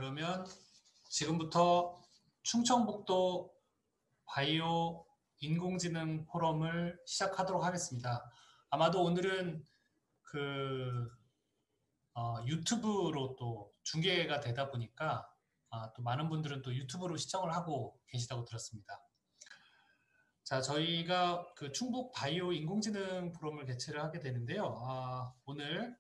그러면 지금부터 충청북도 바이오 인공지능 포럼을 시작하도록 하겠습니다. 아마도 오늘은 유튜브로 또 중계가 되다 보니까 또 많은 분들은 또 유튜브로 시청을 하고 계시다고 들었습니다. 자, 저희가 그 충북 바이오 인공지능 포럼을 개최를 하게 되는데요. 오늘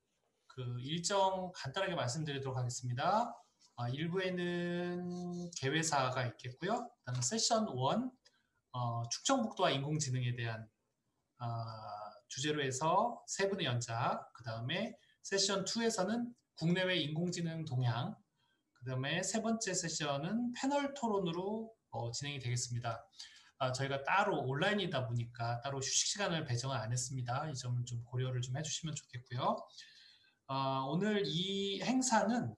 그 일정 간단하게 말씀드리도록 하겠습니다. 1부에는 개회사가 있겠고요. 그다음에 세션 1, 충청북도와 인공지능에 대한 주제로 해서 세 분의 연작, 그 다음에 세션 2에서는 국내외 인공지능 동향, 그 다음에 세 번째 세션은 패널 토론으로 진행이 되겠습니다. 저희가 따로 온라인이다 보니까 따로 휴식 시간을 배정을 안 했습니다. 이 점을 좀 고려를 좀 해주시면 좋겠고요. 오늘 이 행사는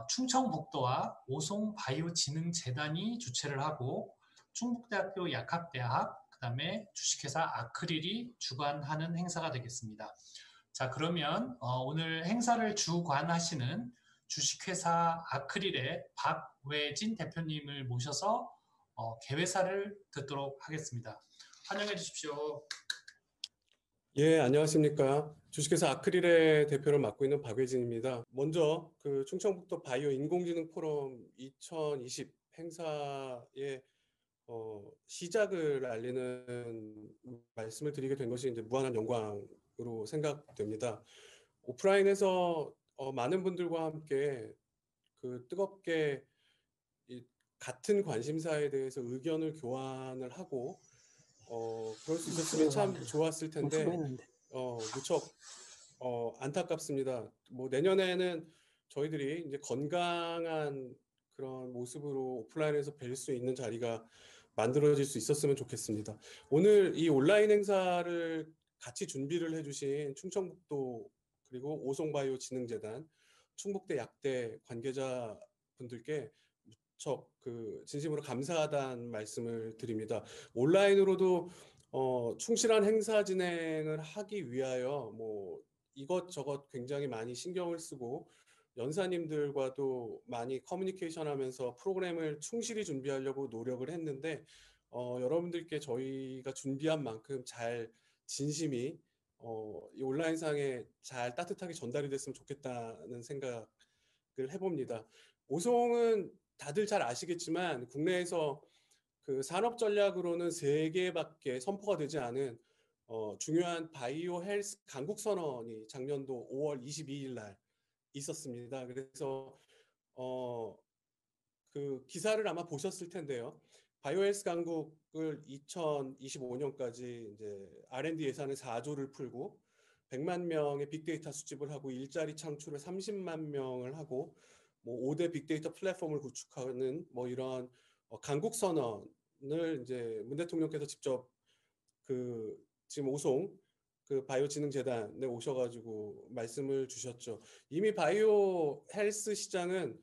충청북도와 오송바이오진흥재단이 주최를 하고 충북대학교 약학대학, 그 다음에 주식회사 아크릴이 주관하는 행사가 되겠습니다. 자, 그러면 오늘 행사를 주관하시는 주식회사 아크릴의 박외진 대표님을 모셔서 개회사를 듣도록 하겠습니다. 환영해 주십시오. 예, 안녕하십니까. 주식회사 아크릴의 대표를 맡고 있는 박외진입니다. 먼저 그 충청북도 바이오 인공지능 포럼 2020 행사의 시작을 알리는 말씀을 드리게 된 것이 이제 무한한 영광으로 생각됩니다. 오프라인에서 많은 분들과 함께 그 뜨겁게 같은 관심사에 대해서 의견을 교환을 하고 그럴 수 있었으면 참 좋았을 텐데 무척 안타깝습니다. 뭐 내년에는 저희들이 이제 건강한 그런 모습으로 오프라인에서 뵐 수 있는 자리가 만들어질 수 있었으면 좋겠습니다. 오늘 이 온라인 행사를 같이 준비를 해주신 충청북도 그리고 오송바이오진흥재단, 충북대 약대 관계자분들께 무척 진심으로 감사하다는 말씀을 드립니다. 온라인으로도 충실한 행사 진행을 하기 위하여 뭐 이것저것 굉장히 많이 신경을 쓰고 연사님들과도 많이 커뮤니케이션 하면서 프로그램을 충실히 준비하려고 노력을 했는데 여러분들께 저희가 준비한 만큼 잘 진심이 이 온라인상에 잘 따뜻하게 전달이 됐으면 좋겠다는 생각을 해봅니다. 오송은 다들 잘 아시겠지만 국내에서 그 산업 전략으로는 3개밖에 선포가 되지 않은 중요한 바이오 헬스 강국 선언이 작년도 5월 22일 날 있었습니다. 그래서 그 기사를 아마 보셨을 텐데요. 바이오 헬스 강국을 2025년까지 이제 R&D 예산을 4조를 풀고 100만 명의 빅데이터 수집을 하고 일자리 창출을 30만 명을 하고 뭐 5대 빅데이터 플랫폼을 구축하는 뭐 이런 강국 선언을 이제 문 대통령께서 직접 지금 오송 바이오진흥재단에 오셔가지고 말씀을 주셨죠. 이미 바이오 헬스 시장은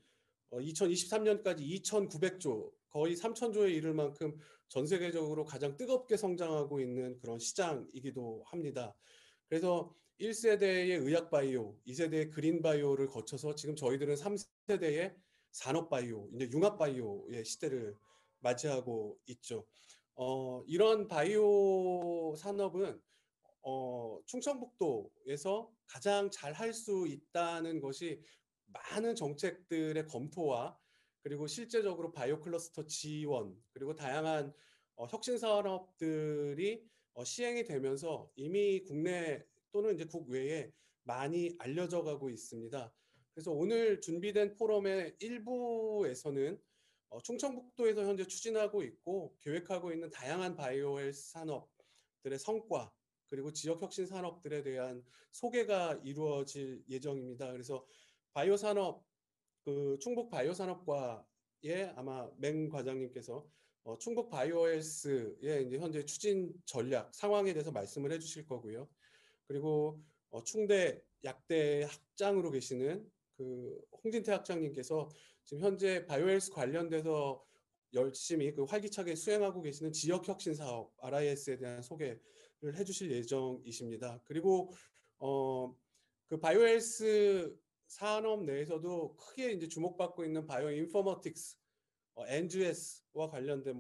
2023년까지 2,900조, 거의 3,000조에 이를 만큼 전 세계적으로 가장 뜨겁게 성장하고 있는 그런 시장이기도 합니다. 그래서 1세대의 의학바이오, 2세대의 그린바이오를 거쳐서 지금 저희들은 3세대의 산업바이오, 이제 융합바이오의 시대를 맞이하고 있죠. 이런 바이오 산업은 충청북도에서 가장 잘 할 수 있다는 것이 많은 정책들의 검토와 그리고 실제적으로 바이오 클러스터 지원 그리고 다양한 혁신 산업들이 시행이 되면서 이미 국내 또는 이제 국외에 많이 알려져 가고 있습니다. 그래서 오늘 준비된 포럼의 일부에서는 충청북도에서 현재 추진하고 있고 계획하고 있는 다양한 바이오 헬스 산업들의 성과 그리고 지역 혁신 산업들에 대한 소개가 이루어질 예정입니다. 그래서 바이오 산업 충북 바이오 산업과의 아마 맹 과장님께서 충북 바이오 헬스의 이제 현재 추진 전략 상황에 대해서 말씀을 해주실 거고요. 그리고 충대 약대 학장으로 계시는 홍진태 학장님께서 지금 현재 바이오 헬스 관련돼서 열심히 활기차게 수행하고 계시는 지역 혁신 사업 RIS에 대한 소개를 해주실 예정이십니다. 그리고 바이오 헬스 산업 내에서도 크게 이제 주목받고 있는 바이오 인포머틱스, NGS와 관련된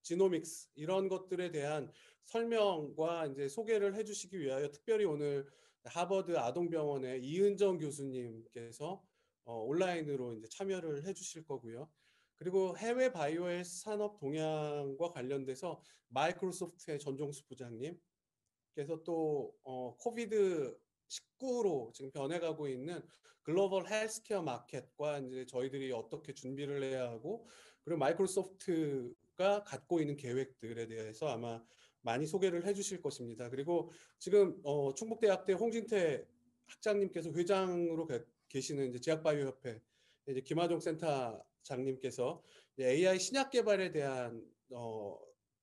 지노믹스 이런 것들에 대한 설명과 이제 소개를 해주시기 위하여 특별히 오늘 하버드 아동병원의 이은정 교수님께서 온라인으로 이제 참여를 해주실 거고요. 그리고 해외 바이오 산업 동향과 관련돼서 마이크로소프트의 전종수 부장님께서 또 코비드 19로 지금 변해가고 있는 글로벌 헬스케어 마켓과 이제 저희들이 어떻게 준비를 해야 하고 그리고 마이크로소프트가 갖고 있는 계획들에 대해서 아마 많이 소개를 해주실 것입니다. 그리고 지금 충북대학대 홍진태 학장님께서 회장으로 계시는 이제 제약바이오협회 이제 김하종 센터장님께서 AI 신약 개발에 대한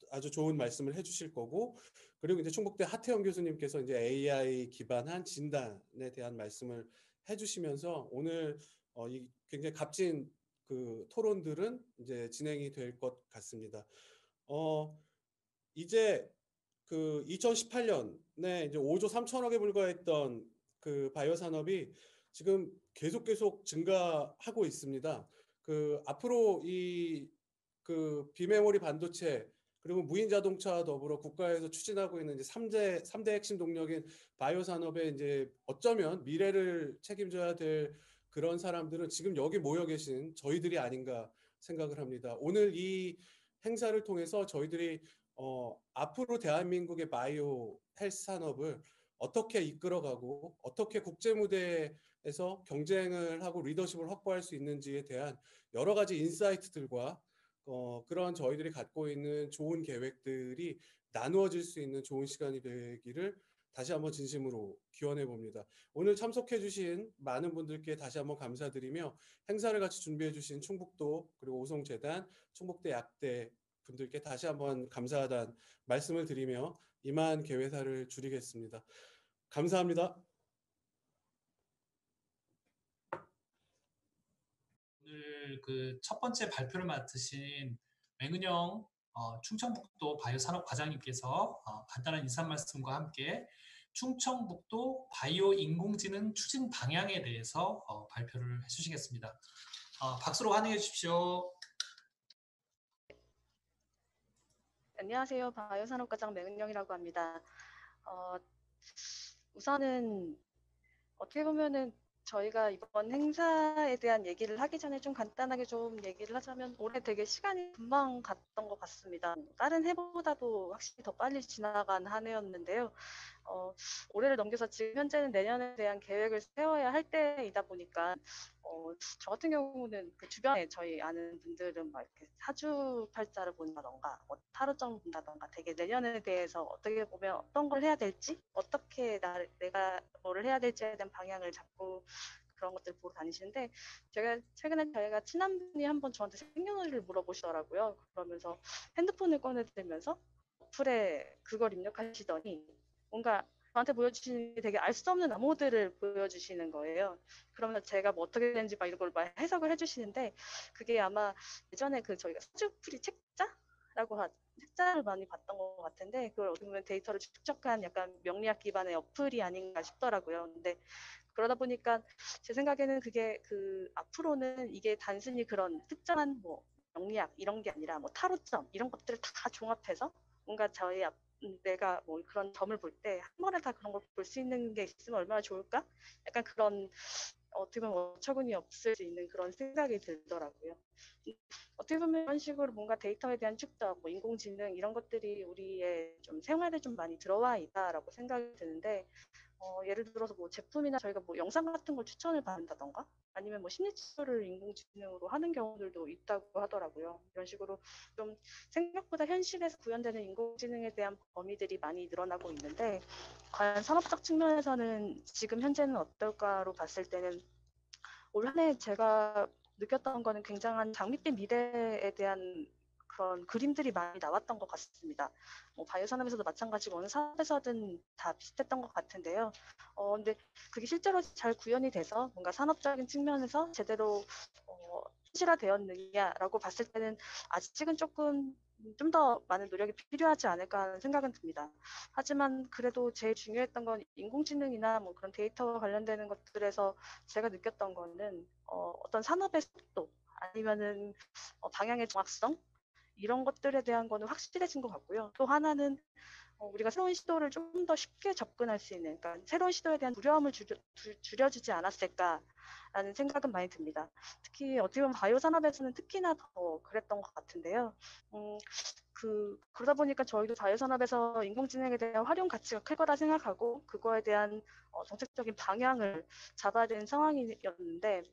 아주 좋은 말씀을 해주실 거고 그리고 이제 충북대 하태영 교수님께서 이제 AI 기반한 진단에 대한 말씀을 해주시면서 오늘 이 굉장히 값진 그 토론들은 이제 진행이 될 것 같습니다. 이제 그 2018년에 이제 5조 3천억에 불과했던 그 바이오 산업이 지금 계속 증가하고 있습니다. 그 앞으로 이 그 비메모리 반도체 그리고 무인 자동차와 더불어 국가에서 추진하고 있는 이제 3대 핵심 동력인 바이오 산업에 이제 어쩌면 미래를 책임져야 될 그런 사람들은 지금 여기 모여 계신 저희들이 아닌가 생각을 합니다. 오늘 이 행사를 통해서 저희들이 앞으로 대한민국의 바이오 헬스 산업을 어떻게 이끌어가고 어떻게 국제 무대에서 경쟁을 하고 리더십을 확보할 수 있는지에 대한 여러 가지 인사이트들과 그런 저희들이 갖고 있는 좋은 계획들이 나누어질 수 있는 좋은 시간이 되기를 다시 한번 진심으로 기원해 봅니다. 오늘 참석해 주신 많은 분들께 다시 한번 감사드리며 행사를 같이 준비해 주신 충북도 그리고 오송재단, 충북대 약대 분들께 다시 한번 감사하다는 말씀을 드리며 이만 개회사를 줄이겠습니다. 감사합니다. 오늘 그 첫 번째 발표를 맡으신 맹은영 충청북도 바이오 산업과장님께서 간단한 인사 말씀과 함께 충청북도 바이오 인공지능 추진 방향에 대해서 발표를 해주시겠습니다. 박수로 환영해 주십시오. 안녕하세요. 바이오산업과장 맹은영이라고 합니다. 우선은 어떻게 보면은 저희가 이번 행사에 대한 얘기를 하기 전에 좀 간단하게 좀 얘기를 하자면 올해 되게 시간이 금방 갔던 것 같습니다. 다른 해보다도 확실히 더 빨리 지나간 한 해였는데요. 올해를 넘겨서 지금 현재는 내년에 대한 계획을 세워야 할 때이다 보니까 저 같은 경우는 그 주변에 저희 아는 분들은 막 이렇게 사주팔자를 본다던가 타로점을 본다던가 되게 내년에 대해서 어떻게 보면 어떤 걸 해야 될지 어떻게 내가 뭐를 해야 될지에 대한 방향을 잡고 그런 것들 보러 다니시는데 제가 최근에 저희가 친한 분이 한번 저한테 생년월일을 물어보시더라고요. 그러면서 핸드폰을 꺼내들면서 어플에 그걸 입력하시더니 뭔가 저한테 보여주시는 게 되게 알 수 없는 암호들을 보여주시는 거예요. 그러면 제가 뭐 어떻게 되는지 막 이걸 막 해석을 해주시는데 그게 아마 예전에 그 저희가 사주풀이 책자를 많이 봤던 것 같은데 그걸 어떻게 보면 데이터를 축적한 약간 명리학 기반의 어플이 아닌가 싶더라고요. 근데 그러다 보니까 제 생각에는 그게 그 앞으로는 이게 단순히 그런 특정한 뭐 명리학 이런 게 아니라 뭐 타로점 이런 것들을 다 종합해서 뭔가 내가 뭐 그런 점을 볼 때 한 번에 다 그런 걸 볼 수 있는 게 있으면 얼마나 좋을까? 약간 그런 어떻게 보면 어처구니 없을 수 있는 그런 생각이 들더라고요. 어떻게 보면 이런 식으로 뭔가 데이터에 대한 축적, 뭐 인공지능 이런 것들이 우리의 좀 생활에 좀 많이 들어와 있다라고 생각이 드는데 예를 들어서 뭐 제품이나 저희가 뭐 영상 같은 걸 추천을 받는다던가 아니면 뭐 심리치료를 인공지능으로 하는 경우들도 있다고 하더라고요. 이런 식으로 좀 생각보다 현실에서 구현되는 인공지능에 대한 범위들이 많이 늘어나고 있는데 과연 산업적 측면에서는 지금 현재는 어떨까로 봤을 때는 올 한 해 제가 느꼈던 거는 굉장한 장밋빛 미래에 대한 그런 그림들이 많이 나왔던 것 같습니다. 뭐 바이오 산업에서도 마찬가지고 어느 산업에서든 다 비슷했던 것 같은데요. 근데 그게 실제로 잘 구현이 돼서 뭔가 산업적인 측면에서 제대로 현실화되었느냐라고 봤을 때는 아직은 조금 좀 더 많은 노력이 필요하지 않을까 하는 생각은 듭니다. 하지만 그래도 제일 중요했던 건 인공지능이나 뭐 그런 데이터와 관련되는 것들에서 제가 느꼈던 거는 어떤 산업의 속도 아니면은 방향의 정확성 이런 것들에 대한 거는 확실해진 것 같고요. 또 하나는 우리가 새로운 시도를 좀 더 쉽게 접근할 수 있는, 그러니까 새로운 시도에 대한 두려움을 줄여주지 않았을까라는 생각은 많이 듭니다. 특히 어떻게 보면 바이오 산업에서는 특히나 더 그랬던 것 같은데요. 음, 그러다 보니까 저희도 바이오 산업에서 인공지능에 대한 활용 가치가 클 거라 생각하고 그거에 대한 정책적인 방향을 잡아야 되는 상황이었는데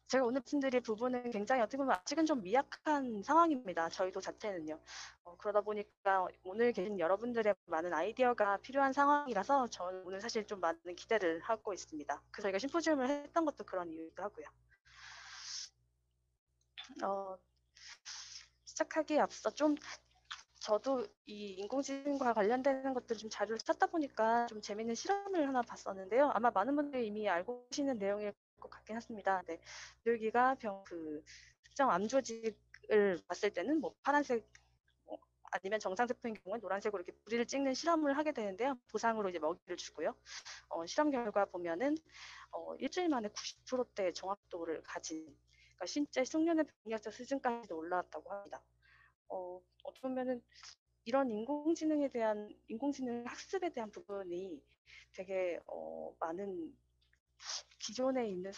제가 오늘 말씀드릴 부분은 굉장히 어떻게 보면 아직은 좀 미약한 상황입니다. 저희도 자체는요. 그러다 보니까 오늘 계신 여러분들의 많은 아이디어가 필요한 상황이라서 저는 오늘 사실 좀 많은 기대를 하고 있습니다. 그래서 저희가 심포지움을 했던 것도 그런 이유이기도 하고요. 시작하기에 앞서 좀 저도 이 인공지능과 관련되는 것들 좀 자료를 찾다 보니까 좀 재밌는 실험을 하나 봤었는데요. 아마 많은 분들이 이미 알고 계시는 내용일 것 같긴 합니다. 네. 뇌기가 특정 암 조직을 봤을 때는 뭐 파란색 아니면 정상세포인 경우에 노란색으로 이렇게 뿌리를 찍는 실험을 하게 되는데요. 보상으로 이제 먹이를 주고요. 실험 결과 보면은 일주일 만에 90%대 정확도를 가진, 그러니까 실제 숙련의 병리학적 수준까지도 올라왔다고 합니다. 어떻게 보면은 이런 인공지능 학습에 대한 부분이 되게 많은 기존에 있는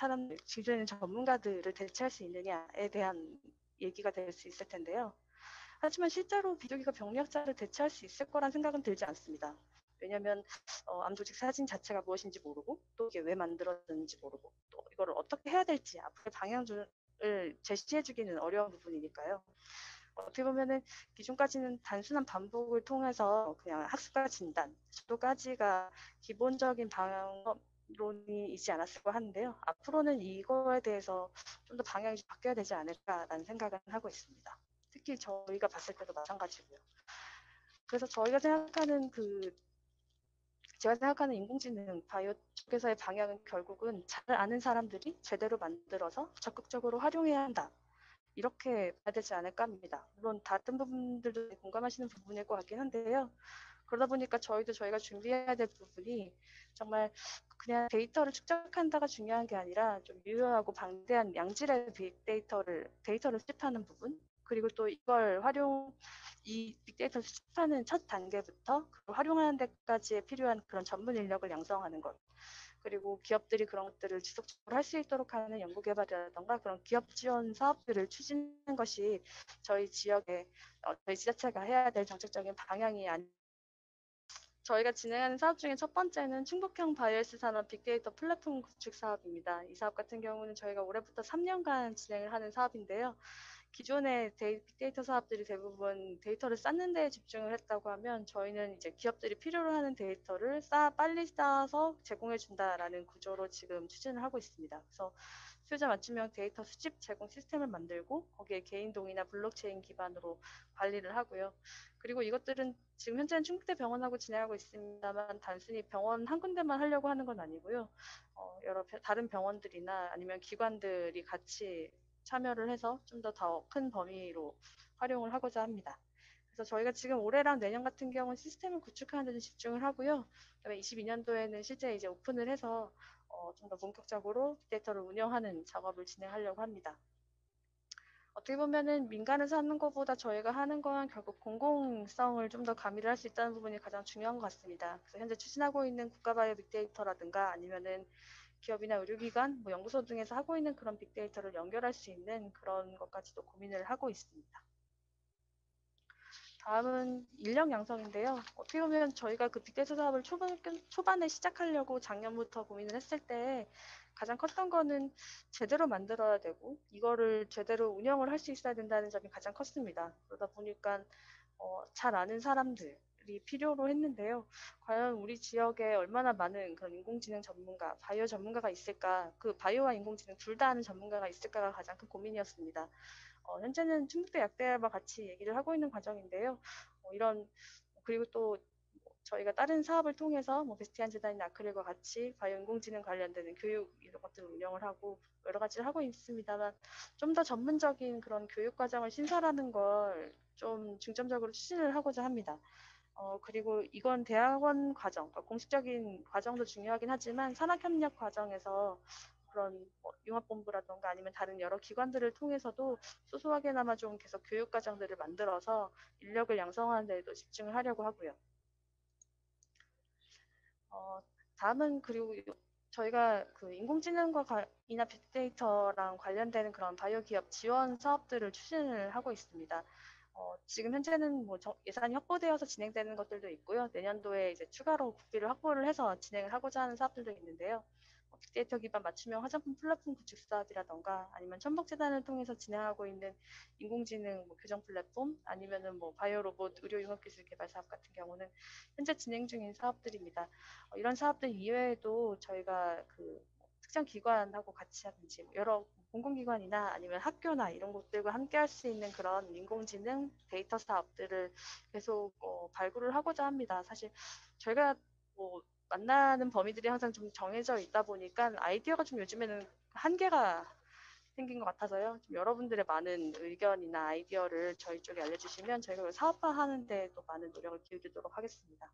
기존에 있는 전문가들을 대체할 수 있느냐에 대한 얘기가 될 수 있을 텐데요. 하지만 실제로 비둘기가 병리학자를 대체할 수 있을 거란 생각은 들지 않습니다. 왜냐하면 암조직 사진 자체가 무엇인지 모르고 또 이게 왜 만들어졌는지 모르고 또 이거를 어떻게 해야 될지 앞으로의 방향을 제시해주기는 어려운 부분이니까요. 어떻게 보면은 기존까지는 단순한 반복을 통해서 그냥 학습과 진단, 정도까지가 기본적인 방향론이지 않았을까 하는데요. 앞으로는 이거에 대해서 좀 더 방향이 좀 바뀌어야 되지 않을까라는 생각을 하고 있습니다. 특히 저희가 봤을 때도 마찬가지고요. 그래서 제가 생각하는 인공지능 바이오 쪽에서의 방향은 결국은 잘 아는 사람들이 제대로 만들어서 적극적으로 활용해야 한다. 이렇게 봐야 되지 않을까 합니다. 물론 다른 부분들도 공감하시는 부분일 것 같긴 한데요. 그러다 보니까 저희가 준비해야 될 부분이 정말 그냥 데이터를 축적한다가 중요한 게 아니라 좀 유효하고 방대한 양질의 데이터를 수집하는 부분, 그리고 또 이 빅데이터를 수집하는 첫 단계부터 그걸 활용하는 데까지에 필요한 그런 전문 인력을 양성하는 것. 그리고 기업들이 그런 것들을 지속적으로 할 수 있도록 하는 연구개발이라던가 그런 기업 지원 사업들을 추진하는 것이 저희 지자체가 해야 될 정책적인 방향이 저희가 진행하는 사업 중에 첫 번째는 충북형 바이오스 산업 빅데이터 플랫폼 구축 사업입니다. 이 사업 같은 경우는 저희가 올해부터 3년간 진행을 하는 사업인데요. 기존의 빅데이터 사업들이 대부분 데이터를 쌓는 데에 집중을 했다고 하면 저희는 이제 기업들이 필요로 하는 데이터를 빨리 쌓아서 제공해 준다라는 구조로 지금 추진을 하고 있습니다. 그래서 수요자 맞춤형 데이터 수집 제공 시스템을 만들고 거기에 개인 동의나 블록체인 기반으로 관리를 하고요. 그리고 이것들은 지금 현재는 충북대 병원하고 진행하고 있습니다만 단순히 병원 한 군데만 하려고 하는 건 아니고요. 여러 다른 병원들이나 아니면 기관들이 같이 참여를 해서 좀 더 큰 범위로 활용을 하고자 합니다. 그래서 저희가 지금 올해랑 내년 같은 경우는 시스템을 구축하는 데 집중을 하고요. 그다음에 22년도에는 실제 이제 오픈을 해서 좀 더 본격적으로 빅데이터를 운영하는 작업을 진행하려고 합니다. 어떻게 보면은 민간에서 하는 것보다 저희가 하는 건 결국 공공성을 좀 더 가미를 할 수 있다는 부분이 가장 중요한 것 같습니다. 그래서 현재 추진하고 있는 국가바이오 빅데이터라든가 아니면은 기업이나 의료기관, 뭐 연구소 등에서 하고 있는 그런 빅데이터를 연결할 수 있는 그런 것까지도 고민을 하고 있습니다. 다음은 인력 양성인데요. 어떻게 보면 저희가 그 빅데이터 사업을 초반에 시작하려고 작년부터 고민을 했을 때 가장 컸던 거는 제대로 만들어야 되고 이거를 제대로 운영을 할 수 있어야 된다는 점이 가장 컸습니다. 그러다 보니까 잘 아는 사람들이 필요로 했는데요. 과연 우리 지역에 얼마나 많은 그런 인공지능 전문가, 바이오 전문가가 있을까? 그 바이오와 인공지능 둘 다 아는 전문가가 있을까가 가장 큰 고민이었습니다. 현재는 충북대 약대와 같이 얘기를 하고 있는 과정인데요. 그리고 또 저희가 다른 사업을 통해서 베스티안 재단이나 아크릴과 같이 바이오 인공지능 관련되는 교육 이런 것들을 운영을 하고 여러 가지를 하고 있습니다만 좀 더 전문적인 그런 교육 과정을 신설하는 걸 좀 중점적으로 추진을 하고자 합니다. 그리고 이건 대학원 과정, 그러니까 공식적인 과정도 중요하긴 하지만 산학협력 과정에서 그런 뭐 융합본부라던가 아니면 다른 여러 기관들을 통해서도 소소하게나마 좀 계속 교육 과정들을 만들어서 인력을 양성하는 데도 집중을 하려고 하고요. 다음은 그리고 저희가 그 인공지능과 이나 빅데이터랑 관련되는 그런 바이오 기업 지원 사업들을 추진을 하고 있습니다. 지금 현재는 뭐 예산이 확보되어서 진행되는 것들도 있고요. 내년도에 이제 추가로 국비를 확보를 해서 진행을 하고자 하는 사업들도 있는데요. 빅데이터 기반 맞춤형 화장품 플랫폼 구축 사업이라던가 아니면 천복재단을 통해서 진행하고 있는 인공지능 뭐 교정 플랫폼 아니면은 뭐 바이오 로봇 의료 융합 기술 개발 사업 같은 경우는 현재 진행 중인 사업들입니다. 이런 사업들 이외에도 저희가 그 특정 기관하고 같이 하든지 여러 공공기관이나 아니면 학교나 이런 곳들과 함께 할 수 있는 그런 인공지능 데이터 사업들을 계속 발굴을 하고자 합니다. 사실 저희가 뭐 만나는 범위들이 항상 좀 정해져 있다 보니까 아이디어가 좀 요즘에는 한계가 생긴 것 같아서요. 좀 여러분들의 많은 의견이나 아이디어를 저희 쪽에 알려주시면 저희가 사업화하는 데 또 많은 노력을 기울이도록 하겠습니다.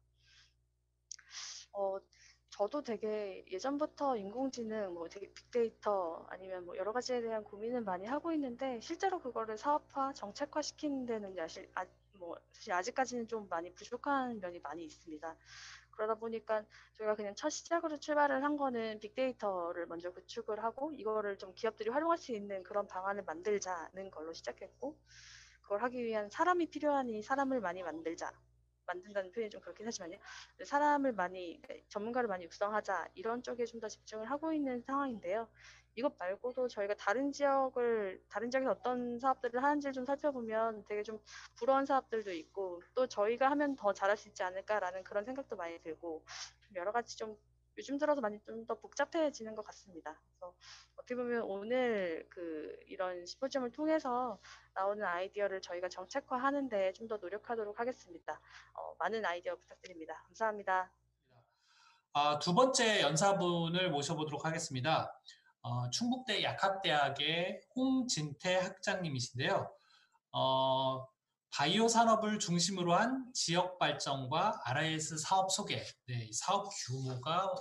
저도 되게 예전부터 인공지능, 뭐 되게 빅데이터 아니면 뭐 여러 가지에 대한 고민을 많이 하고 있는데 실제로 그거를 사업화, 정책화 시키는 데는 사실 아직까지는 좀 많이 부족한 면이 많이 있습니다. 그러다 보니까 저희가 그냥 첫 시작으로 출발을 한 거는 빅데이터를 먼저 구축을 하고 이거를 좀 기업들이 활용할 수 있는 그런 방안을 만들자는 걸로 시작했고 그걸 하기 위한 사람이 필요하니 사람을 많이 만든다는 표현이 좀 그렇긴 하지만요. 사람을 많이 전문가를 많이 육성하자 이런 쪽에 좀 더 집중을 하고 있는 상황인데요. 이것 말고도 저희가 다른 지역에서 어떤 사업들을 하는지를 좀 살펴보면 되게 좀 부러운 사업들도 있고 또 저희가 하면 더 잘할 수 있지 않을까라는 그런 생각도 많이 들고 좀 여러 가지 좀 요즘 들어서 많이 좀 더 복잡해지는 것 같습니다. 그래서 어떻게 보면 오늘 이런 시포점을 통해서 나오는 아이디어를 저희가 정책화하는데 좀 더 노력하도록 하겠습니다. 많은 아이디어 부탁드립니다. 감사합니다. 두 번째 연사분을 모셔보도록 하겠습니다. 충북대 약학대학의 홍진태 학장님이신데요. 바이오 산업을 중심으로 한 지역 발전과 RIS 사업 소개. 네, 이 사업 규모가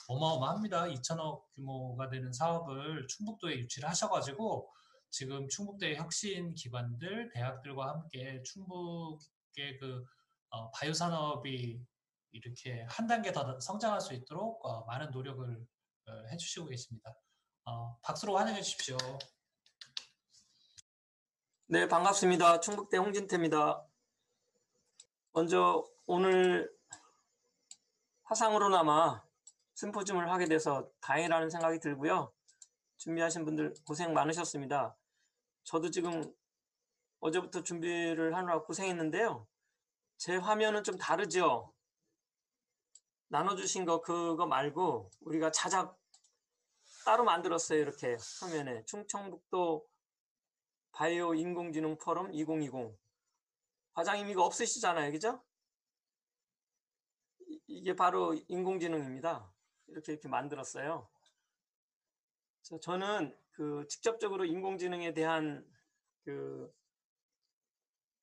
어마어마합니다. 2천억 규모가 되는 사업을 충북도에 유치를 하셔가지고 지금 충북대의 혁신 기관들, 대학들과 함께 충북의 바이오 산업이 이렇게 한 단계 더 성장할 수 있도록 많은 노력을 해주시고 계십니다. 박수로 환영해 주십시오. 네, 반갑습니다. 충북대 홍진태입니다. 먼저 오늘 화상으로나마 심포지움을 하게 돼서 다행이라는 생각이 들고요. 준비하신 분들 고생 많으셨습니다. 저도 지금 어제부터 준비를 하느라 고생했는데요. 제 화면은 좀 다르죠? 나눠주신 그거 말고 우리가 자작 따로 만들었어요. 이렇게 화면에 충청북도 바이오 인공지능 포럼 2020 과장님 이거 없으시잖아요. 그죠? 이게 바로 인공지능입니다. 이렇게 만들었어요. 저는 직접적으로 인공지능에 대한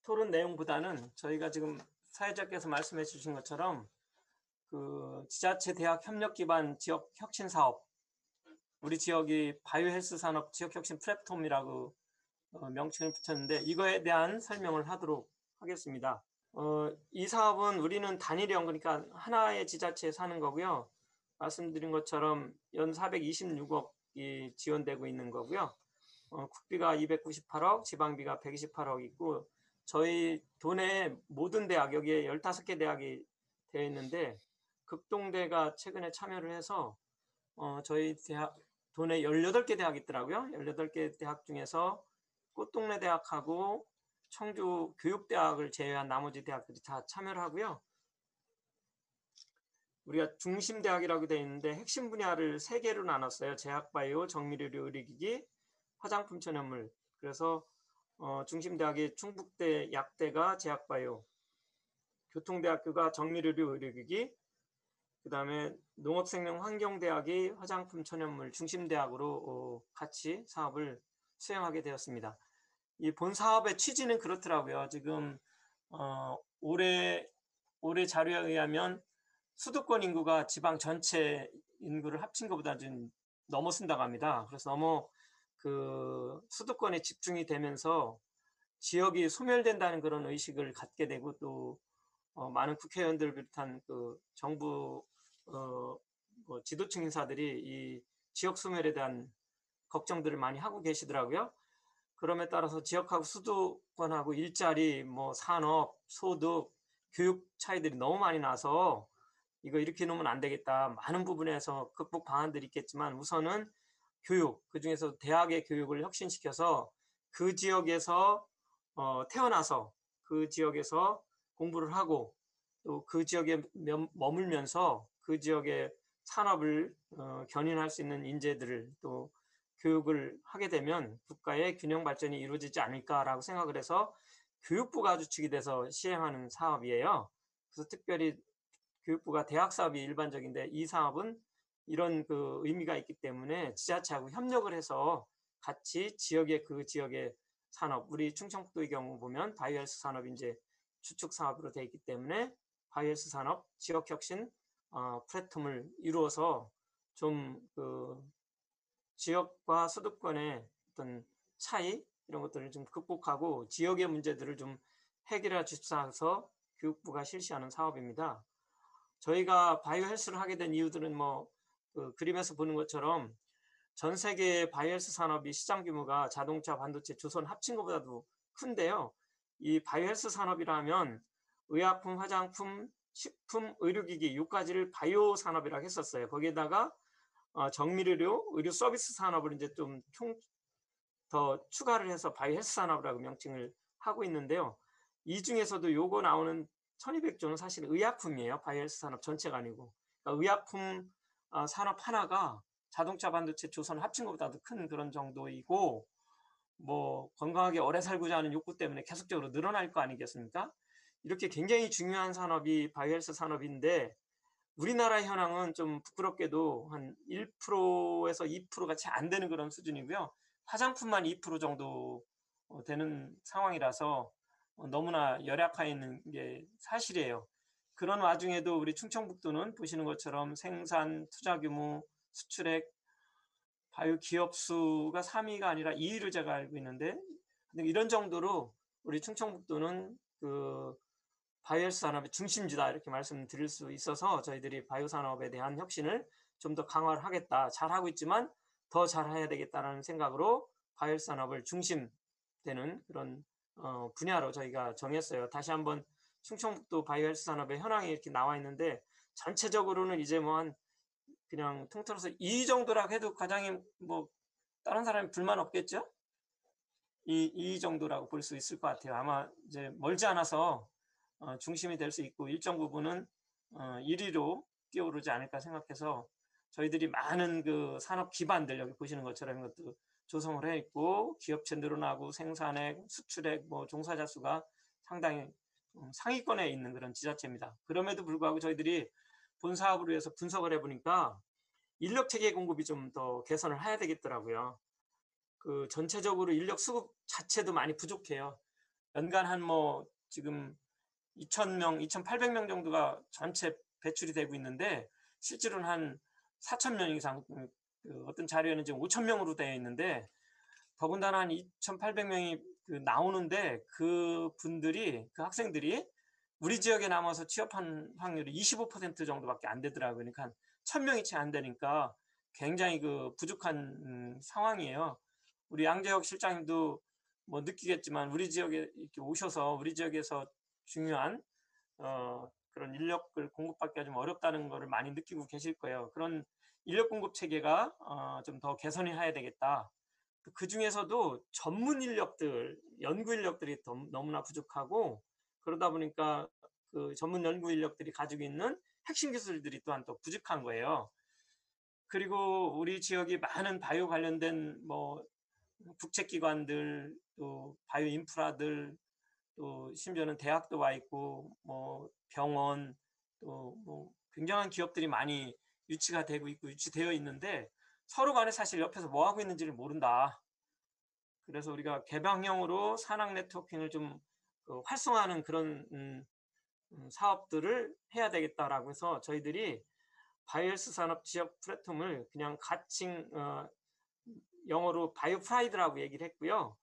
토론 내용보다는 저희가 지금 사회자께서 말씀해 주신 것처럼 지자체 대학 협력 기반 지역 혁신 사업, 우리 지역이 바이오 헬스 산업 지역 혁신 플랫폼이라고 명칭을 붙였는데 이거에 대한 설명을 하도록 하겠습니다. 이 사업은 우리는 단일형, 그러니까 하나의 지자체에서 하는 거고요. 말씀드린 것처럼 연 426억이 지원되고 있는 거고요. 국비가 298억, 지방비가 128억 있고 저희 도내 모든 대학, 여기에 15개 대학이 되어 있는데 극동대가 최근에 참여를 해서 저희 대학 도내 18개 대학이 있더라고요. 18개 대학 중에서 꽃동네 대학하고 청주 교육대학을 제외한 나머지 대학들이 다 참여를 하고요. 우리가 중심대학이라고 되어 있는데 핵심 분야를 3개로 나눴어요. 제약바이오, 정밀의료 의료기기, 화장품 천연물. 그래서 중심대학이 충북대 약대가 제약바이오, 교통대학교가 정밀의료 의료기기, 그 다음에 농업생명환경대학이 화장품 천연물 중심대학으로 같이 사업을 수행하게 되었습니다. 이 본 사업의 취지는 그렇더라고요. 지금 올해 자료에 의하면 수도권 인구가 지방 전체 인구를 합친 것보다 좀 넘어선다고 합니다. 그래서 너무 그 수도권에 집중이 되면서 지역이 소멸된다는 그런 의식을 갖게 되고 또 많은 국회의원들 비롯한 그 정부 뭐 지도층 인사들이 이 지역 소멸에 대한 걱정들을 많이 하고 계시더라고요. 그럼에 따라서 지역하고 수도권하고 일자리, 뭐 산업, 소득, 교육 차이들이 너무 많이 나서 이거 이렇게 놓으면 안 되겠다. 많은 부분에서 극복 방안들이 있겠지만 우선은 교육, 그중에서 대학의 교육을 혁신시켜서 그 지역에서 태어나서 그 지역에서 공부를 하고 또 그 지역에 머물면서 그 지역의 산업을 견인할 수 있는 인재들을 또 교육을 하게 되면 국가의 균형 발전이 이루어지지 않을까라고 생각을 해서 교육부가 주축이 돼서 시행하는 사업이에요. 그래서 특별히 교육부가 대학 사업이 일반적인데 이 사업은 이런 그 의미가 있기 때문에 지자체하고 협력을 해서 같이 그 지역의 산업, 우리 충청북도의 경우 보면 바이오헬스 산업이 이제 주축 사업으로 되어 있기 때문에 바이오헬스 산업 지역혁신 플랫폼을 이루어서 좀 그 지역과 수도권의 어떤 차이 이런 것들을 좀 극복하고 지역의 문제들을 좀 해결해 주셔서 교육부가 실시하는 사업입니다. 저희가 바이오헬스를 하게 된 이유들은 그 그림에서 보는 것처럼 전 세계 바이오헬스 산업이 시장 규모가 자동차, 반도체, 조선 합친 것보다도 큰데요. 이 바이오헬스 산업이라면 의약품, 화장품, 식품, 의료기기 6가지를 바이오 산업이라고 했었어요. 거기에다가 정밀의료, 의료 서비스 산업을 이제 좀 더 추가를 해서 바이오헬스 산업이라고 명칭을 하고 있는데요. 이 중에서도 요거 나오는 1200조는 사실 의약품이에요. 바이오헬스 산업 전체가 아니고. 그러니까 의약품 산업 하나가 자동차, 반도체, 조선 합친 것보다도 큰 그런 정도이고 뭐 건강하게 오래 살고자 하는 욕구 때문에 계속적으로 늘어날 거 아니겠습니까? 이렇게 굉장히 중요한 산업이 바이오헬스 산업인데 우리나라의 현황은 좀 부끄럽게도 한 1%에서 2%가 채 안 되는 그런 수준이고요. 화장품만 2% 정도 되는 상황이라서 너무나 열악해 있는 게 사실이에요. 그런 와중에도 우리 충청북도는 보시는 것처럼 생산, 투자 규모, 수출액, 바이오 기업 수가 3위가 아니라 2위를 제가 알고 있는데 이런 정도로 우리 충청북도는 그 바이오헬스 산업의 중심지다 이렇게 말씀드릴 수 있어서 저희들이 바이오 산업에 대한 혁신을 좀 더 강화를 하겠다. 잘하고 있지만 더 잘해야 되겠다는 생각으로 바이오헬스 산업을 중심되는 그런 분야로 저희가 정했어요. 다시 한번 충청북도 바이오헬스 산업의 현황이 이렇게 나와 있는데 전체적으로는 이제 그냥 통틀어서 이 정도라고 해도 과장님 뭐 다른 사람이 불만 없겠죠? 이 정도라고 볼 수 있을 것 같아요. 아마 이제 멀지 않아서 중심이 될 수 있고 일정 부분은 1위로 뛰어오르지 않을까 생각해서 저희들이 많은 그 산업 기반들 여기 보시는 것처럼 이것도 조성을 해 있고 기업체 늘어나고 생산액, 수출액, 뭐 종사자 수가 상당히 상위권에 있는 그런 지자체입니다. 그럼에도 불구하고 저희들이 본 사업을 위해서 분석을 해보니까 인력 체계 공급이 좀 더 개선을 해야 되겠더라고요. 그 전체적으로 인력 수급 자체도 많이 부족해요. 연간 한 지금 2,000명, 2,800명 정도가 전체 배출이 되고 있는데 실제로는 한 4,000명 이상 어떤 자료에는 지금 5,000명으로 되어 있는데 더군다나 한 2,800명이 나오는데 그 학생들이 우리 지역에 남아서 취업한 확률이 25% 정도밖에 안 되더라고요. 그러니까 1,000명이 채 안 되니까 굉장히 그 부족한 상황이에요. 우리 양재혁 실장님도 느끼겠지만 우리 지역에 이렇게 오셔서 우리 지역에서 중요한 그런 인력을 공급받기가 좀 어렵다는 것을 많이 느끼고 계실 거예요. 그런 인력 공급 체계가 좀 더 개선해야 되겠다. 그 중에서도 전문 인력들, 연구 인력들이 너무나 부족하고 그러다 보니까 그 전문 연구 인력들이 가지고 있는 핵심 기술들이 또한 또 부족한 거예요. 그리고 우리 지역이 많은 바이오 관련된 국책기관들, 또 바이오 인프라들, 또 심지어는 대학도 와 있고 병원, 또 굉장한 기업들이 많이 유치가 되고 있고 유치되어 있는데 서로 간에 사실 옆에서 뭐 하고 있는지를 모른다. 그래서 우리가 개방형으로 산학 네트워킹을 좀 활성화하는 그런 사업들을 해야 되겠다라고 해서 저희들이 바이오헬스 산업 지역 플랫폼을 그냥 가칭 영어로 바이오프라이드라고 얘기를 했고요.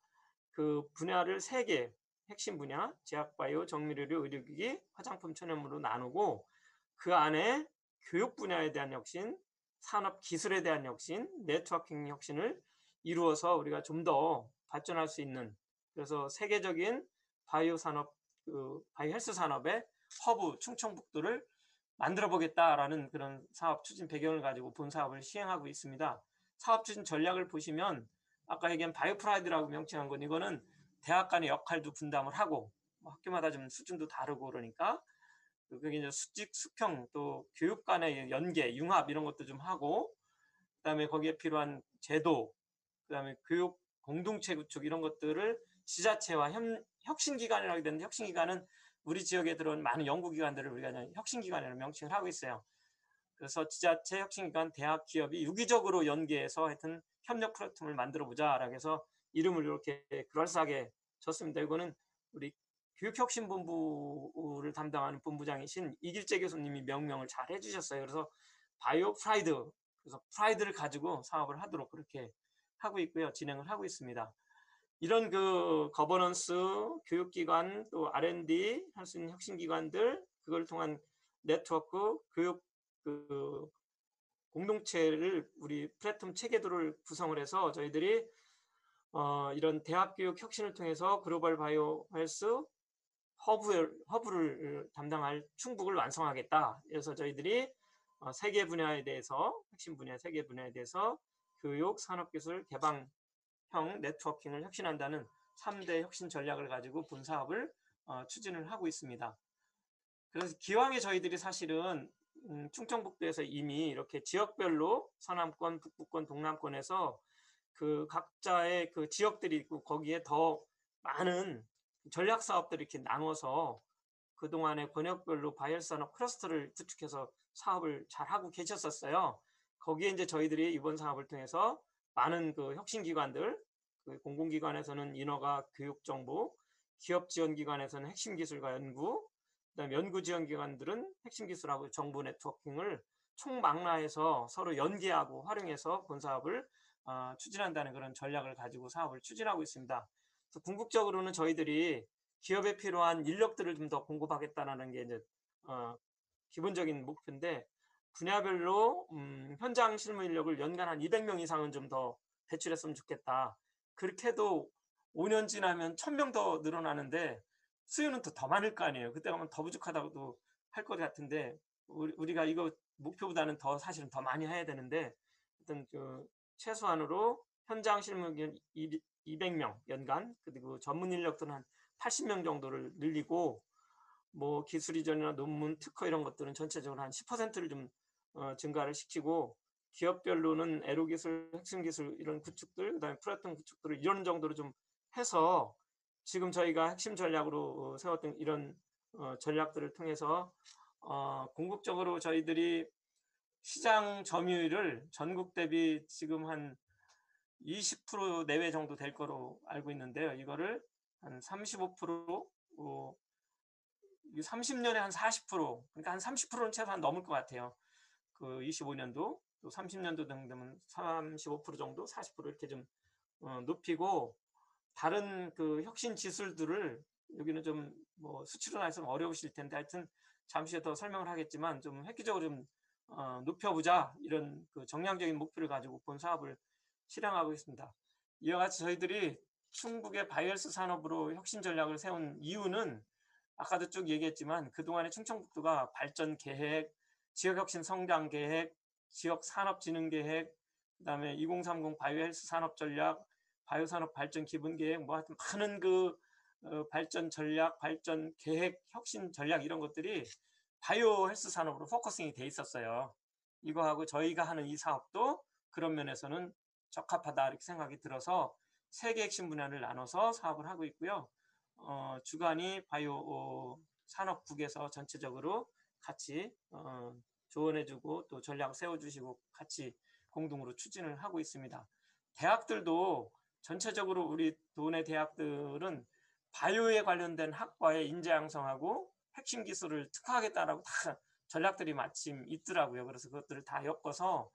그 분야를 3개, 핵심 분야, 제약바이오, 정밀의료, 의료기기, 화장품, 천연물로 나누고 그 안에 교육 분야에 대한 혁신, 산업 기술에 대한 혁신, 네트워킹 혁신을 이루어서 우리가 좀 더 발전할 수 있는, 그래서 세계적인 바이오 산업, 바이오 헬스 산업의 허브 충청북도를 만들어 보겠다라는 그런 사업 추진 배경을 가지고 본 사업을 시행하고 있습니다. 사업 추진 전략을 보시면 아까 얘기한 바이오프라이드라고 명칭한 건 이거는 대학 간의 역할도 분담을 하고 학교마다 좀 수준도 다르고 그러니까 그게 이제 수직, 수평 또 교육 간의 연계, 융합 이런 것도 좀 하고 그다음에 거기에 필요한 제도, 그다음에 교육 공동체 구축 이런 것들을 지자체와 혁신기관이라고 하게 되는데 혁신기관은 우리 지역에 들어온 많은 연구기관들을 우리가 혁신기관이라고 명칭을 하고 있어요. 그래서 지자체, 혁신기관, 대학, 기업이 유기적으로 연계해서 하여튼 협력 플랫폼을 만들어 보자라고 해서 이름을 이렇게 그럴싸하게 줬습니다. 이거는 우리 교육혁신본부를 담당하는 본부장이신 이길재 교수님이 명명을 잘 해주셨어요. 그래서 바이오 프라이드, 그래서 프라이드를 가지고 사업을 하도록 그렇게 하고 있고요. 진행을 하고 있습니다. 이런 그 거버넌스, 교육기관, 또 R&D 할 수 있는 혁신기관들, 그걸 통한 네트워크, 교육 그 공동체를 우리 플랫폼 체계도를 구성을 해서 저희들이 이런 대학 교육 혁신을 통해서 글로벌 바이오 헬스 허브를 담당할 충북을 완성하겠다. 그래서 저희들이 세 개 분야에 대해서 핵심 분야 3개 분야에 대해서 교육, 산업기술, 개방형 네트워킹을 혁신한다는 3대 혁신 전략을 가지고 본 사업을 추진을 하고 있습니다. 그래서 기왕에 저희들이 사실은 충청북도에서 이미 이렇게 지역별로 서남권, 북부권, 동남권에서 그 각자의 그 지역들이 있고 거기에 더 많은 전략 사업들을 이렇게 나눠서 그동안에 권역별로 바이오헬스 산업 클러스터를 구축해서 사업을 잘 하고 계셨었어요. 거기에 이제 저희들이 이번 사업을 통해서 많은 그 혁신기관들, 그 공공기관에서는 인허가 교육정보, 기업지원기관에서는 핵심기술과 연구, 그다음에 연구지원기관들은 핵심기술하고 정보 네트워킹을 총망라해서 서로 연계하고 활용해서 본 사업을 추진한다는 그런 전략을 가지고 사업을 추진하고 있습니다. 그래서 궁극적으로는 저희들이 기업에 필요한 인력들을 좀 더 공급하겠다는 게 이제 기본적인 목표인데 분야별로 현장 실무 인력을 연간 한 200명 이상은 좀 더 배출했으면 좋겠다. 그렇게 해도 5년 지나면 1000명 더 늘어나는데 수요는 또 더 많을 거 아니에요. 그때 가면 더 부족하다고도 할 것 같은데 우리가 이거 목표보다는 더 사실은 더 많이 해야 되는데 어떤 그 최소한으로 현장 실무인 200명 연간 그리고 전문 인력들은 한 80명 정도를 늘리고 뭐 기술 이전이나 논문, 특허 이런 것들은 전체적으로 한 10%를 좀 증가를 시키고 기업별로는 에로기술, 핵심기술 이런 구축들, 그다음에 플랫폼 구축들을 이런 정도로 좀 해서 지금 저희가 핵심 전략으로 세웠던 이런 전략들을 통해서 궁극적으로 저희들이 시장 점유율을 전국 대비 지금 한 20% 내외 정도 될 거로 알고 있는데요. 이거를 한 35%, 30년에 한 40%, 그러니까 한 30%는 최소한 넘을 것 같아요. 그 25년도, 또 30년도 되면 35% 정도, 40% 이렇게 좀 높이고 다른 그 혁신 기술들을 여기는 좀 뭐 수치로 나서는 어려우실 텐데 하여튼 잠시 후에 더 설명을 하겠지만 좀 획기적으로 좀 높여보자 이런 그 정량적인 목표를 가지고 본 사업을 실행하고 있습니다. 이와 같이 저희들이 충북의 바이오헬스 산업으로 혁신 전략을 세운 이유는 아까도 쭉 얘기했지만 그동안에 충청북도가 발전 계획, 지역혁신 성장 계획, 지역산업진흥계획, 그다음에 2030 바이오헬스 산업전략, 바이오산업 발전 기본계획, 뭐 하여튼 많은 그 발전 전략, 발전 계획, 혁신 전략 이런 것들이 바이오 헬스 산업으로 포커싱이 돼 있었어요. 이거하고 저희가 하는 이 사업도 그런 면에서는 적합하다 이렇게 생각이 들어서 3개 핵심 분야를 나눠서 사업을 하고 있고요. 주관이 바이오 산업국에서 전체적으로 같이 조언해주고 또 전략 세워주시고 같이 공동으로 추진을 하고 있습니다. 대학들도 전체적으로 우리 도내 대학들은 바이오에 관련된 학과에 인재 양성하고 핵심 기술을 특화하겠다라고 다 전략들이 마침 있더라고요. 그래서 그것들을 다 엮어서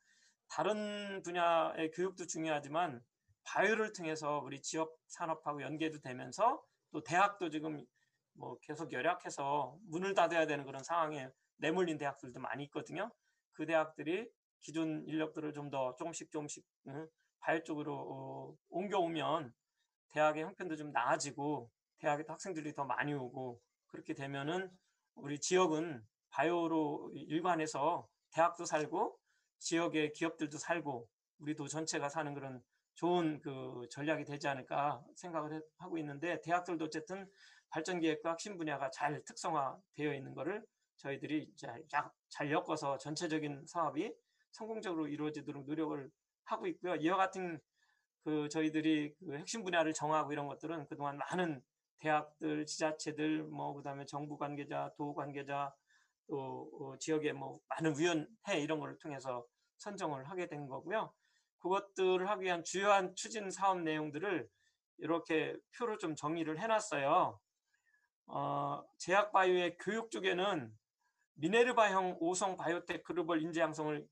다른 분야의 교육도 중요하지만 바이오를 통해서 우리 지역 산업하고 연계도 되면서 또 대학도 지금 뭐 계속 열악해서 문을 닫아야 되는 그런 상황에 내몰린 대학들도 많이 있거든요. 그 대학들이 기존 인력들을 좀 더 조금씩 바이오 쪽으로 옮겨오면 대학의 형편도 좀 나아지고 대학에 학생들이 더 많이 오고 그렇게 되면은 우리 지역은 바이오로 일관해서 대학도 살고 지역의 기업들도 살고 우리도 전체가 사는 그런 좋은 그 전략이 되지 않을까 생각을 하고 있는데 대학들도 어쨌든 발전기획과 핵심 분야가 잘 특성화되어 있는 거를 저희들이 잘 엮어서 전체적인 사업이 성공적으로 이루어지도록 노력을 하고 있고요. 이와 같은 그 저희들이 그 핵심 분야를 정하고 이런 것들은 그동안 많은 대학들, 지자체들, 뭐 그다음에 정부 관계자, 도 관계자, 또 지역의 뭐 많은 위원회 이런 거를 통해서 선정을 하게 된 거고요. 그것들을 하기 위한 주요한 추진 사업 내용들을 이렇게 표로 좀 정리를 해놨어요. 제약바이오의 교육 쪽에는 미네르바형 5성 바이오텍 글로벌 인재 양성을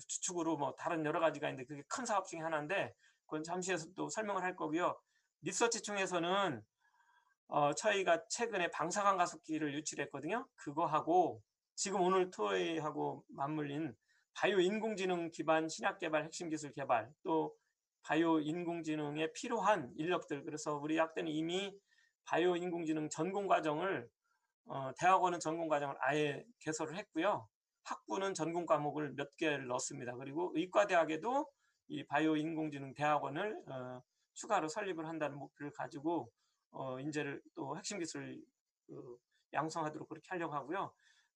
주축으로 뭐 다른 여러 가지가 있는데 그게 큰 사업 중에 하나인데 그건 잠시 해서 또 설명을 할 거고요. 리서치총에서는 저희가 최근에 방사광 가속기를 유출했거든요. 그거하고 지금 오늘 토의하고 맞물린 바이오 인공지능 기반 신약 개발 핵심 기술 개발 또 바이오 인공지능에 필요한 인력들 그래서 우리 학대는 이미 바이오 인공지능 전공 과정을 대학원은 전공 과정을 아예 개설을 했고요. 학부는 전공 과목을 몇 개를 넣습니다. 그리고 의과대학에도 이 바이오 인공지능 대학원을 추가로 설립을 한다는 목표를 가지고 인재를 또 핵심 기술을 양성하도록 그렇게 하려고 하고요.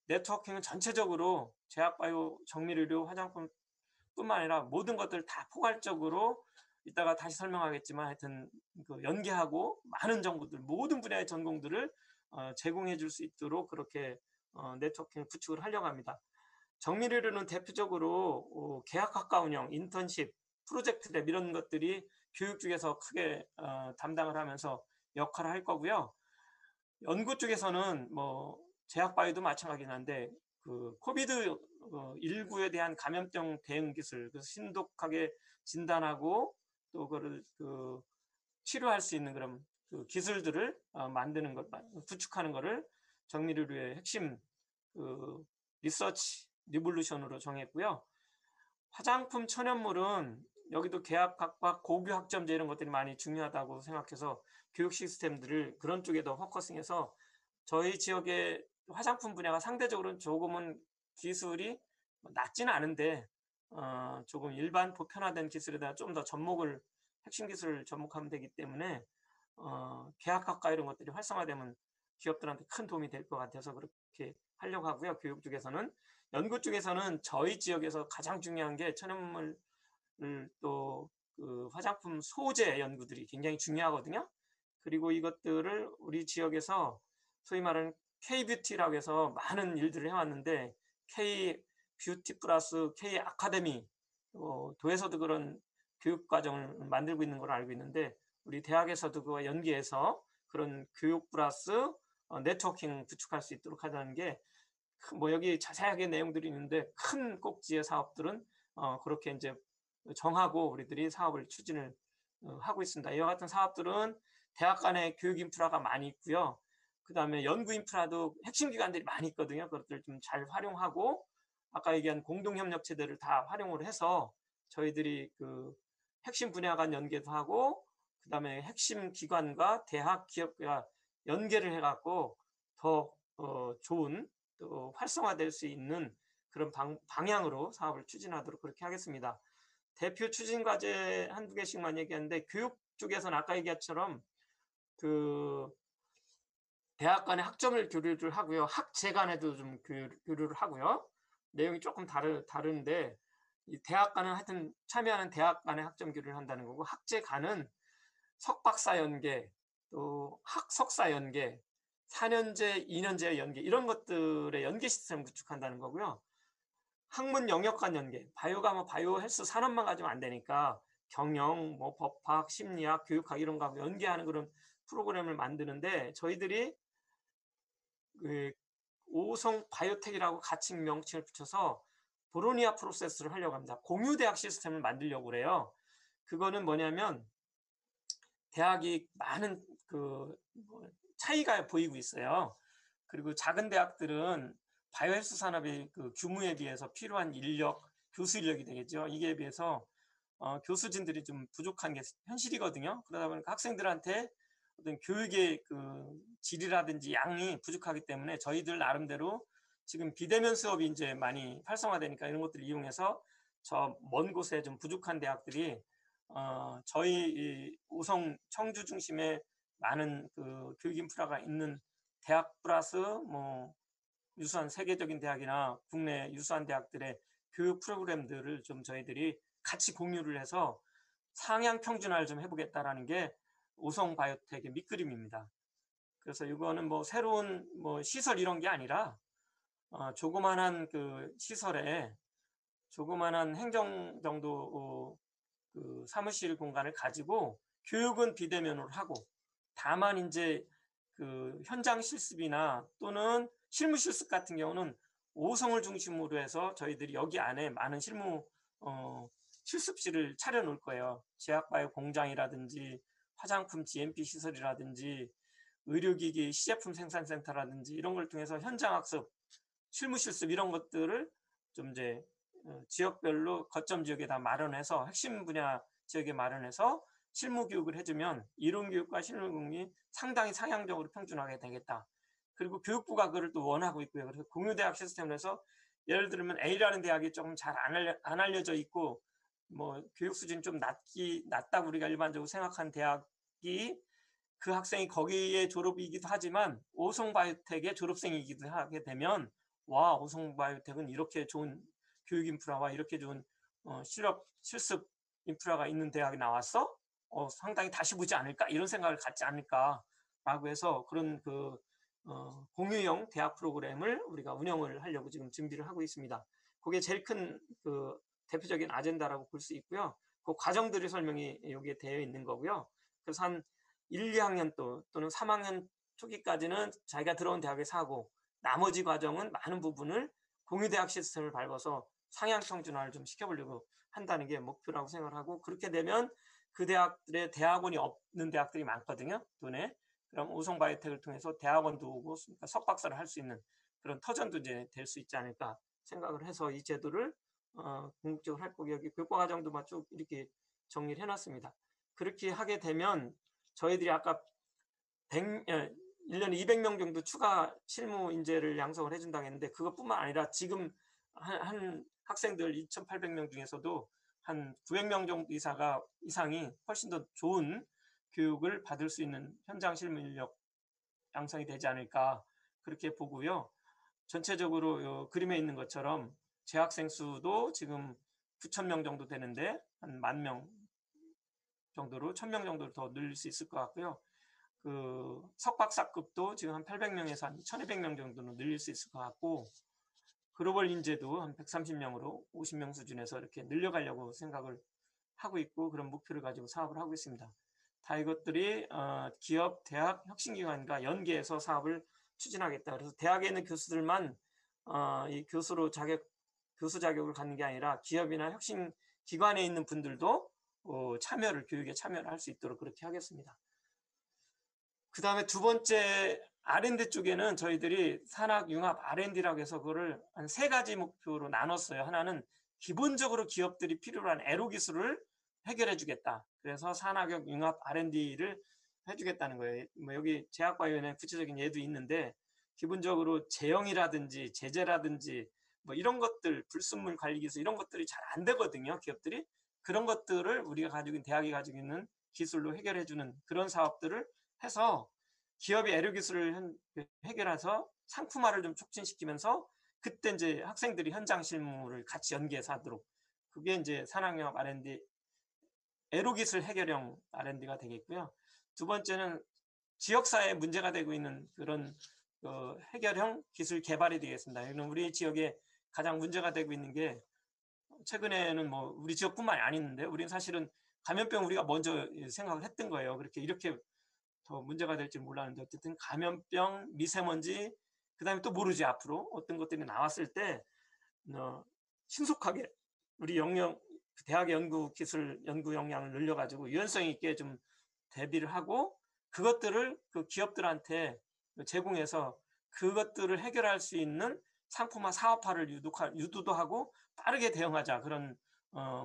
네트워킹은 전체적으로 제약바이오 정밀의료 화장품뿐만 아니라 모든 것들 다 포괄적으로 이따가 다시 설명하겠지만 하여튼 그 연계하고 많은 정보들 모든 분야의 전공들을 제공해 줄 수 있도록 그렇게 네트워킹을 구축을 하려고 합니다. 정밀의료는 대표적으로 계약학과 운영, 인턴십, 프로젝트 랩 이런 것들이 교육 쪽에서 크게 담당을 하면서 역할을 할 거고요. 연구 쪽에서는 뭐 제약바이오도 마찬가지긴 한데 그 코비드 19에 대한 감염병 대응 기술, 그래서 신속하게 진단하고 또 그걸 치료할 수 있는 그런 그 기술들을 만드는 것, 구축하는 것을 정밀의료의 핵심 리서치 리볼루션으로 정했고요. 화장품 천연물은 여기도 계약학과 고교 학점제 이런 것들이 많이 중요하다고 생각해서 교육 시스템들을 그런 쪽에 더 포커싱해서 저희 지역의 화장품 분야가 상대적으로 조금은 기술이 낮지는 않은데 조금 일반 보편화된 기술에다 좀 더 접목을 핵심 기술을 접목하면 되기 때문에 계약학과 이런 것들이 활성화되면 기업들한테 큰 도움이 될 것 같아서 그렇게 하려고 하고요. 교육 쪽에서는 연구 쪽에서는 저희 지역에서 가장 중요한 게 천연물 또 그 화장품 소재 연구들이 굉장히 중요하거든요. 그리고 이것들을 우리 지역에서 소위 말하는 K-뷰티라고 해서 많은 일들을 해왔는데 K-뷰티 플러스 K-아카데미 도에서도 그런 교육과정을 만들고 있는 걸로 알고 있는데 우리 대학에서도 그와 연계해서 그런 교육 플러스 네트워킹 구축할 수 있도록 하자는 게 뭐 여기 자세하게 내용들이 있는데 큰 꼭지의 사업들은 그렇게 이제 정하고 우리들이 사업을 추진을 하고 있습니다. 이와 같은 사업들은 대학 간의 교육 인프라가 많이 있고요. 그 다음에 연구 인프라도 핵심 기관들이 많이 있거든요. 그것들을 좀 잘 활용하고 아까 얘기한 공동협력체들을 다 활용을 해서 저희들이 그 핵심 분야 간 연계도 하고 그 다음에 핵심 기관과 대학 기업과 연계를 해갖고 더 좋은 또 활성화될 수 있는 그런 방향으로 사업을 추진하도록 그렇게 하겠습니다. 대표 추진 과제 한두 개씩만 얘기하는데 교육 쪽에서는 아까 얘기했처럼 그 대학 간의 학점을 교류를 하고요. 학제 간에도 좀 교류를 하고요. 내용이 조금 다른데 이 대학 간은 하여튼 참여하는 대학 간의 학점 교류를 한다는 거고 학제 간은 석박사 연계 또 학석사 연계 4년제, 2년제 연계 이런 것들의 연계 시스템을 구축한다는 거고요. 학문 영역 간 연계, 바이오가 뭐 바이오 헬스 산업만 가지면 안 되니까 경영, 뭐 법학, 심리학, 교육학 이런 거하고 연계하는 그런 프로그램을 만드는데 저희들이 그 오송 바이오텍이라고 같이 명칭을 붙여서 보로니아 프로세스를 하려고 합니다. 공유 대학 시스템을 만들려고 그래요. 그거는 뭐냐면 대학이 많은 차이가 보이고 있어요. 그리고 작은 대학들은 바이오헬스 산업의 그 규모에 비해서 필요한 인력, 교수 인력이 되겠죠. 이게 비해서 교수진들이 좀 부족한 게 현실이거든요. 그러다 보니까 학생들한테 어떤 교육의 그 질이라든지 양이 부족하기 때문에 저희들 나름대로 지금 비대면 수업이 이제 많이 활성화되니까 이런 것들을 이용해서 저 먼 곳에 좀 부족한 대학들이 저희 이 오송 청주 중심의 많은 그 교육 인프라가 있는 대학 플러스 뭐 유수한 세계적인 대학이나 국내 유수한 대학들의 교육 프로그램들을 좀 저희들이 같이 공유를 해서 상향 평준화를 좀 해보겠다라는 게 오송 바이오텍의 밑그림입니다. 그래서 이거는 뭐 새로운 뭐 시설 이런 게 아니라 조그만한 그 시설에 조그만한 행정 정도 그 사무실 공간을 가지고 교육은 비대면으로 하고 다만 이제 그 현장 실습이나 또는 실무 실습 같은 경우는 오송을 중심으로 해서 저희들이 여기 안에 많은 실무 실습실을 차려 놓을 거예요. 제약바이오 공장이라든지 화장품 GMP 시설이라든지 의료기기 시제품 생산센터라든지 이런 걸 통해서 현장 학습, 실무 실습 이런 것들을 좀 이제 지역별로 거점 지역에다 마련해서 핵심 분야 지역에 마련해서 실무 교육을 해주면 이론 교육과 실무 교육이 상당히 상향적으로 평준화가 되겠다. 그리고 교육부가 그걸 또 원하고 있고요. 그래서 공유대학 시스템을 해서 예를 들면 A라는 대학이 조금 잘 안 알려져 있고 뭐 교육 수준이 좀 낮다고 우리가 일반적으로 생각한 대학이 그 학생이 거기에 졸업이기도 하지만 오송바이오텍의 졸업생이기도 하게 되면 와 오송바이오텍은 이렇게 좋은 교육 인프라와 이렇게 좋은 실습 인프라가 있는 대학이 나왔어? 상당히 다시 보지 않을까? 이런 생각을 갖지 않을까라고 해서 그런 그 공유형 대학 프로그램을 우리가 운영을 하려고 지금 준비를 하고 있습니다. 그게 제일 큰 그 대표적인 아젠다라고 볼 수 있고요. 그 과정들의 설명이 여기에 되어 있는 거고요. 그래서 한 1, 2학년 또는 3학년 초기까지는 자기가 들어온 대학에서 하고 나머지 과정은 많은 부분을 공유대학 시스템을 밟아서 상향 평준화를 좀 시켜보려고 한다는 게 목표라고 생각을 하고 그렇게 되면 그 대학들의 대학원이 없는 대학들이 많거든요. 돈에. 그럼 오송바이오텍을 통해서 대학원도 오고 그러니까 석박사를 할 수 있는 그런 터전도 이제 될 수 있지 않을까 생각을 해서 이 제도를 궁극적으로 할 거고 여기 교과 과정도 쭉 이렇게 정리를 해놨습니다. 그렇게 하게 되면 저희들이 아까 1년에 200명 정도 추가 실무 인재를 양성을 해준다고 했는데 그것뿐만 아니라 지금 한 학생들 2,800명 중에서도 한 900명 정도 이상이 훨씬 더 좋은 교육을 받을 수 있는 현장 실무 인력 양성이 되지 않을까 그렇게 보고요. 전체적으로 그림에 있는 것처럼 재학생 수도 지금 9,000명 정도 되는데 한 10,000명 정도로 1,000명 정도로 더 늘릴 수 있을 것 같고요. 그 석박사급도 지금 한 800명에서 한 1,200명 정도는 늘릴 수 있을 것 같고 글로벌 인재도 한 130명으로 50명 수준에서 이렇게 늘려가려고 생각을 하고 있고 그런 목표를 가지고 사업을 하고 있습니다. 다 이것들이 기업, 대학, 혁신기관과 연계해서 사업을 추진하겠다. 그래서 대학에 있는 교수들만 이 교수 자격을 갖는 게 아니라 기업이나 혁신기관에 있는 분들도 교육에 참여를 할 수 있도록 그렇게 하겠습니다. 그 다음에 두 번째 R&D 쪽에는 저희들이 산학융합 R&D라고 해서 그거를 한 3가지 목표로 나눴어요. 하나는 기본적으로 기업들이 필요로 한 애로 기술을 해결해 주겠다. 그래서 산학융합 R&D를 해주겠다는 거예요. 뭐 여기 제약바이오에 구체적인 예도 있는데 기본적으로 제형이라든지 제재라든지 뭐 이런 것들 불순물 관리 기술 이런 것들이 잘 안 되거든요. 기업들이 그런 것들을 우리가 가지고 있는 대학이 가지고 있는 기술로 해결해 주는 그런 사업들을 해서 기업의 애로 기술을 해결해서 상품화를 좀 촉진시키면서 그때 이제 학생들이 현장 실무를 같이 연계해서 하도록 그게 이제 산학융합 R&D 애로 기술 해결형 R&D가 되겠고요. 두 번째는 지역사회에 문제가 되고 있는 그런 해결형 기술 개발이 되겠습니다. 우리 지역에 가장 문제가 되고 있는 게 최근에는 뭐 우리 지역뿐만이 아닌데 우리는 사실은 감염병 우리가 먼저 생각을 했던 거예요. 이렇게 더 문제가 될지 몰랐는데 어쨌든 감염병, 미세먼지, 그다음에 또 모르지 앞으로 어떤 것들이 나왔을 때 신속하게 우리 대학의 연구 역량을 늘려가지고 유연성 있게 좀 대비를 하고 그것들을 그 기업들한테 제공해서 그것들을 해결할 수 있는 상품화, 사업화를 유도도 하고 빠르게 대응하자 그런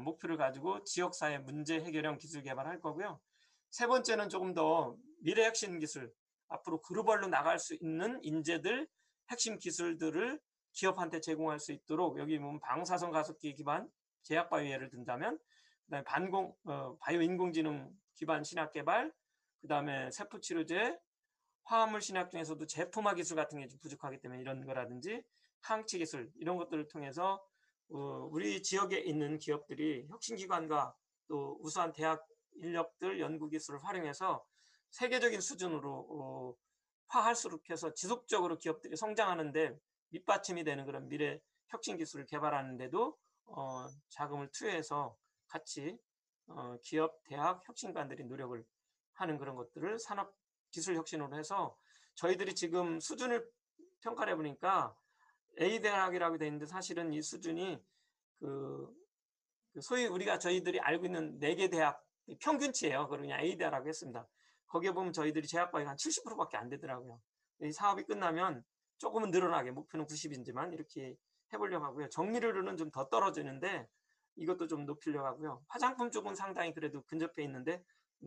목표를 가지고 지역사회 문제 해결형 기술 개발할 거고요. 세 번째는 조금 더 미래 핵심 기술, 앞으로 글로벌로 나갈 수 있는 인재들, 핵심 기술들을 기업한테 제공할 수 있도록 여기 보면 방사선 가습기 기반 제약 바이오 예를 든다면 그다음에 바이오 인공지능 기반 신약 개발, 그다음에 세포 치료제, 화합물 신약 중에서도 제품화 기술 같은 게 좀 부족하기 때문에 이런 거라든지 항체 기술 이런 것들을 통해서 우리 지역에 있는 기업들이 혁신기관과 또 우수한 대학 인력들 연구기술을 활용해서 세계적인 수준으로 화할수록 해서 지속적으로 기업들이 성장하는데 밑받침이 되는 그런 미래 혁신 기술을 개발하는데도 자금을 투여해서 같이 기업, 대학, 혁신관들이 노력을 하는 그런 것들을 산업기술혁신으로 해서 저희들이 지금 수준을 평가를 해보니까 A대학이라고 되어 있는데 사실은 이 수준이 소위 저희들이 알고 있는 4개 대학 평균치예요. 그러냐 A대학이라고 했습니다. 거기에 보면 저희들이 재학과가 한 70%밖에 안 되더라고요. 이 사업이 끝나면 조금은 늘어나게 목표는 90인지만 이렇게 해보려고 하고요. 정밀의료는 좀 더 떨어지는데 이것도 좀 높이려고 하고요. 화장품 쪽은 상당히 그래도 근접해 있는데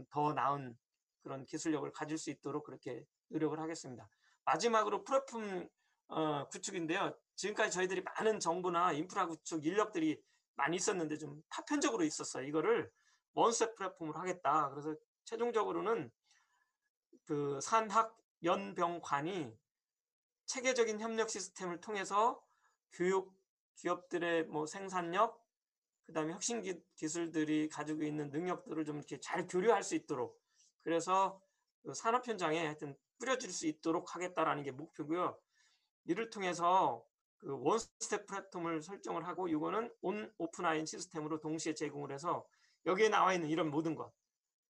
더 나은 그런 기술력을 가질 수 있도록 그렇게 노력을 하겠습니다. 마지막으로 플랫폼 구축인데요. 지금까지 저희들이 많은 정보나 인프라 구축 인력들이 많이 있었는데 좀 파편적으로 있었어요. 이거를 원스텝 플랫폼으로 하겠다. 그래서 최종적으로는 그 산학연병관이 체계적인 협력 시스템을 통해서 교육 기업들의 뭐 생산력, 그다음에 혁신 기술들이 가지고 있는 능력들을 좀 이렇게 잘 교류할 수 있도록 그래서 그 산업 현장에 하여튼 뿌려질 수 있도록 하겠다라는 게 목표고요. 이를 통해서 그 원스텝 플랫폼을 설정을 하고 이거는 온 오픈라인 시스템으로 동시에 제공을 해서 여기에 나와 있는 이런 모든 것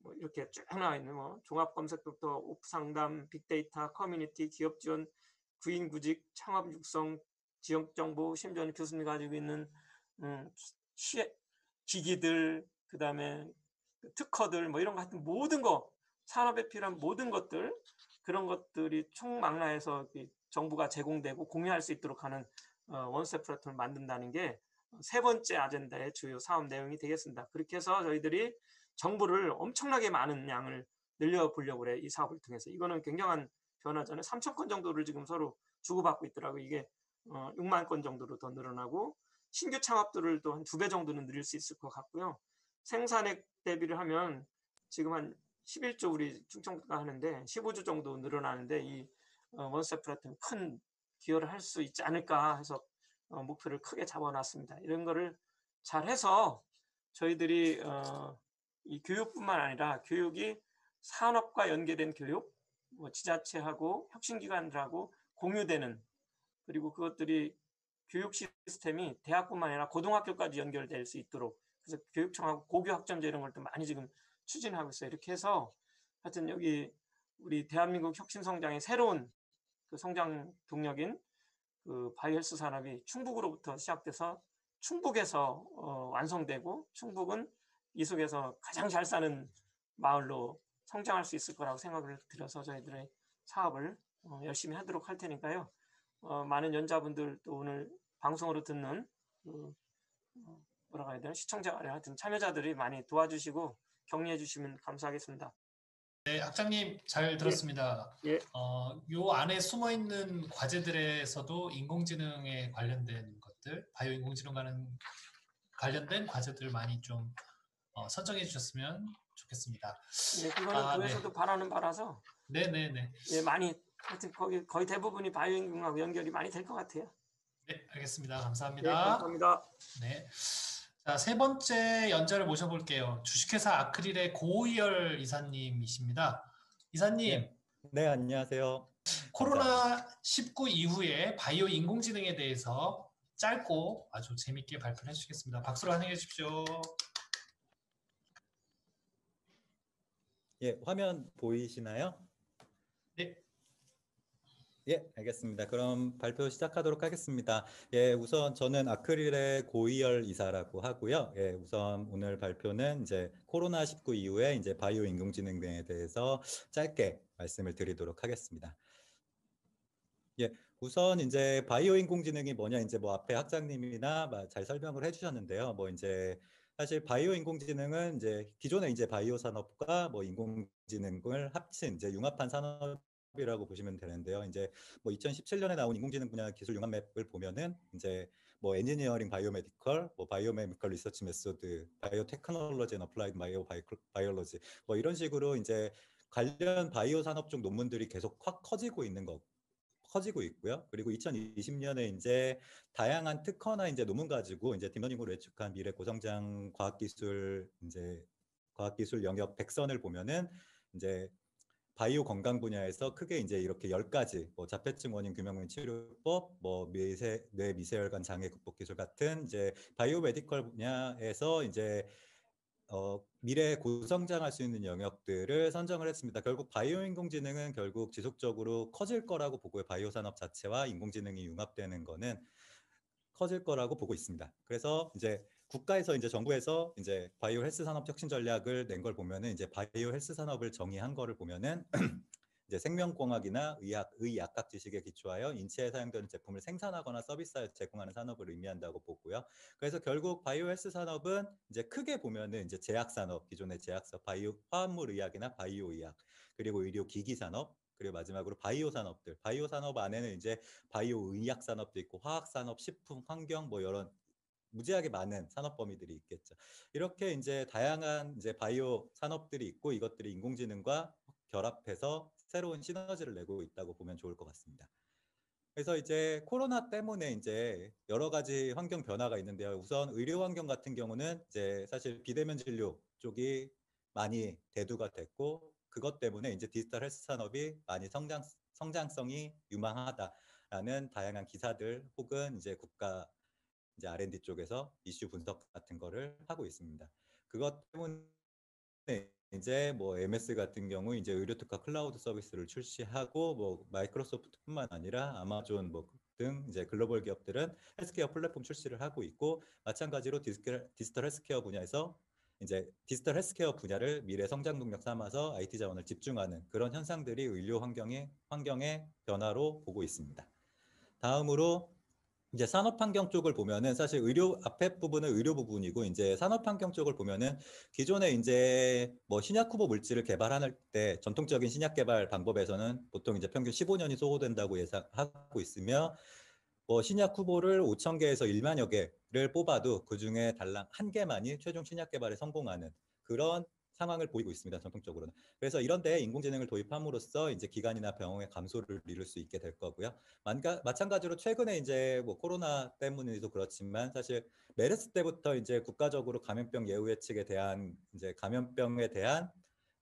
뭐 이렇게 쭉 나와 있는 뭐 종합 검색부터 오프 상담, 빅데이터, 커뮤니티, 기업 지원, 구인 구직, 창업 육성, 지역 정보, 심지어는 교수님이 가지고 있는 기기들, 그다음에 특허들 뭐 이런 거 같은 모든 거 산업에 필요한 모든 것들 그런 것들이 총망라해서 정부가 제공되고 공유할 수 있도록 하는 원스텝 플랫폼을 만든다는 게 세 번째 아젠다의 주요 사업 내용이 되겠습니다. 그렇게 해서 저희들이 정보를 엄청나게 많은 양을 늘려보려고 그래요. 이 사업을 통해서. 이거는 굉장한 변화잖아요. 3,000건 정도를 지금 서로 주고받고 있더라고요. 이게 6만 건 정도로 더 늘어나고 신규 창업들을 또 한 2배 정도는 늘릴 수 있을 것 같고요. 생산액 대비를 하면 지금 한 11조 우리 충청도가 하는데 15조 정도 늘어나는데 이 원스텝 플랫폼이 큰 기여를 할 수 있지 않을까 해서 목표를 크게 잡아놨습니다. 이런 거를 잘 해서 저희들이 이 교육뿐만 아니라 교육이 산업과 연계된 교육, 뭐 지자체하고 혁신기관들하고 공유되는 그리고 그것들이 교육 시스템이 대학뿐만 아니라 고등학교까지 연결될 수 있도록 그래서 교육청하고 고교 학점제 이런 걸 또 많이 지금 추진하고 있어요. 이렇게 해서 하여튼 여기 우리 대한민국 혁신 성장의 새로운 그 성장 동력인 그 바이오헬스 산업이 충북으로부터 시작돼서 충북에서 완성되고 충북은 이 속에서 가장 잘 사는 마을로 성장할 수 있을 거라고 생각을 들어서 저희들의 사업을 열심히 하도록 할 테니까요. 많은 연자분들 또 오늘 방송으로 듣는 뭐라고 해야 되나 시청자 하여튼 참여자들이 많이 도와주시고 격려해 주시면 감사하겠습니다. 네, 학장님 잘 들었습니다. 예. 요 안에 숨어 있는 과제들에서도 인공지능에 관련된 것들, 바이오 인공지능과는 관련된 과제들 많이 좀 선정해 주셨으면 좋겠습니다. 네, 그거는 교회에서도 네. 바라는 바라서. 네네네. 예, 많이 하여튼 거의 대부분이 바이오 인공하고 연결이 많이 될 것 같아요. 네, 알겠습니다. 감사합니다. 네, 감사합니다. 네. 자, 세 번째 연자를 모셔볼게요. 주식회사 아크릴의 고의열 이사님이십니다. 이사님. 네, 안녕하세요. 코로나19 이후에 바이오 인공지능에 대해서 짧고 아주 재밌게 발표를 해주시겠습니다. 박수로 환영해 주십시오. 예, 화면 보이시나요? 네. 예, 알겠습니다. 그럼 발표 시작하도록 하겠습니다. 예, 우선 저는 아크릴의 고이열 이사라고 하고요. 예, 우선 오늘 발표는 이제 코로나19 이후에 이제 바이오 인공지능 등에 대해서 짧게 말씀을 드리도록 하겠습니다. 예, 우선 이제 바이오 인공지능이 뭐냐, 이제 뭐 앞에 학장님이나 잘 설명을 해주셨는데요. 뭐 이제 사실 바이오 인공지능은 이제 기존의 이제 바이오 산업과 뭐 인공지능을 합친 이제 융합한 산업이라고 보시면 되는데요. 이제 뭐 2017년에 나온 인공지능 분야 기술 융합 맵을 보면은 이제 뭐 엔지니어링 바이오메디컬, 뭐 바이오메디컬 리서치 메소드, 바이오 테크놀로지 앤 어플라이드 바이올로지 뭐 이런 식으로 이제 관련 바이오 산업 쪽 논문들이 계속 확 커지고 있고요. 그리고 2020년에 이제 다양한 특허나 이제 논문 가지고 이제 딥러닝으로 예측한 미래 고성장 과학기술 영역 100선을 보면은 이제 바이오 건강 분야에서 크게 이제 이렇게 10가지 뭐 자폐증 원인 규명 및 치료법, 뭐 뇌 미세혈관 장애 극복 기술 같은 이제 바이오 메디컬 분야에서 이제 미래에 고성장할 수 있는 영역들을 선정을 했습니다. 결국 바이오 인공지능은 결국 지속적으로 커질 거라고 보고요. 바이오 산업 자체와 인공지능이 융합되는 거는 커질 거라고 보고 있습니다. 그래서 이제 국가에서 이제 정부에서 이제 바이오 헬스 산업 혁신 전략을 낸 걸 보면은 이제 바이오 헬스 산업을 정의한 거를 보면은 이제 생명공학이나 의약학 지식에 기초하여 인체에 사용되는 제품을 생산하거나 서비스하여 제공하는 산업을 의미한다고 보고요. 그래서 결국 바이오 헬스 산업은 이제 크게 보면은 이제 제약 산업, 기존의 제약 산업, 바이오 화합물 의학이나 바이오 의학, 그리고 의료 기기 산업, 그리고 마지막으로 바이오 산업들. 바이오 산업 안에는 이제 바이오 의약 산업도 있고 화학 산업, 식품, 환경 뭐 이런 무지하게 많은 산업 범위들이 있겠죠. 이렇게 이제 다양한 이제 바이오 산업들이 있고 이것들이 인공지능과 결합해서 새로운 시너지를 내고 있다고 보면 좋을 것 같습니다. 그래서 이제 코로나 때문에 이제 여러 가지 환경 변화가 있는데요. 우선 의료 환경 같은 경우는 이제 사실 비대면 진료 쪽이 많이 대두가 됐고 그것 때문에 이제 디지털 헬스 산업이 많이 성장성이 유망하다라는 다양한 기사들 혹은 이제 국가 이제 R&D 쪽에서 이슈 분석 같은 거를 하고 있습니다. 그것 때문에 이제 뭐 MS 같은 경우 이제 의료 특화 클라우드 서비스를 출시하고 뭐 마이크로소프트뿐만 아니라 아마존 뭐 등 이제 글로벌 기업들은 헬스케어 플랫폼 출시를 하고 있고 마찬가지로 디지털 헬스케어 분야에서 이제 디지털 헬스케어 분야를 미래 성장 동력 삼아서 IT 자원을 집중하는 그런 현상들이 의료 환경의 변화로 보고 있습니다. 다음으로 이제 산업 환경 쪽을 보면은 사실 의료 앞에 부분은 의료 부분이고 이제 산업 환경 쪽을 보면은 기존에 이제 뭐 신약 후보 물질을 개발할 때 전통적인 신약 개발 방법에서는 보통 이제 평균 15년이 소요된다고 예상하고 있으며 뭐 신약 후보를 5,000개에서 1만여 개를 뽑아도 그중에 달랑 한 개만이 최종 신약 개발에 성공하는 그런 상황을 보이고 있습니다. 전통적으로는. 그래서 이런 데 인공지능을 도입함으로써 이제 기간이나 병원의 감소를 이룰 수 있게 될 거고요. 마찬가지로 최근에 이제 뭐 코로나 때문에도 그렇지만 사실 메르스 때부터 이제 국가적으로 감염병 예후 예측에 대한 이제 감염병에 대한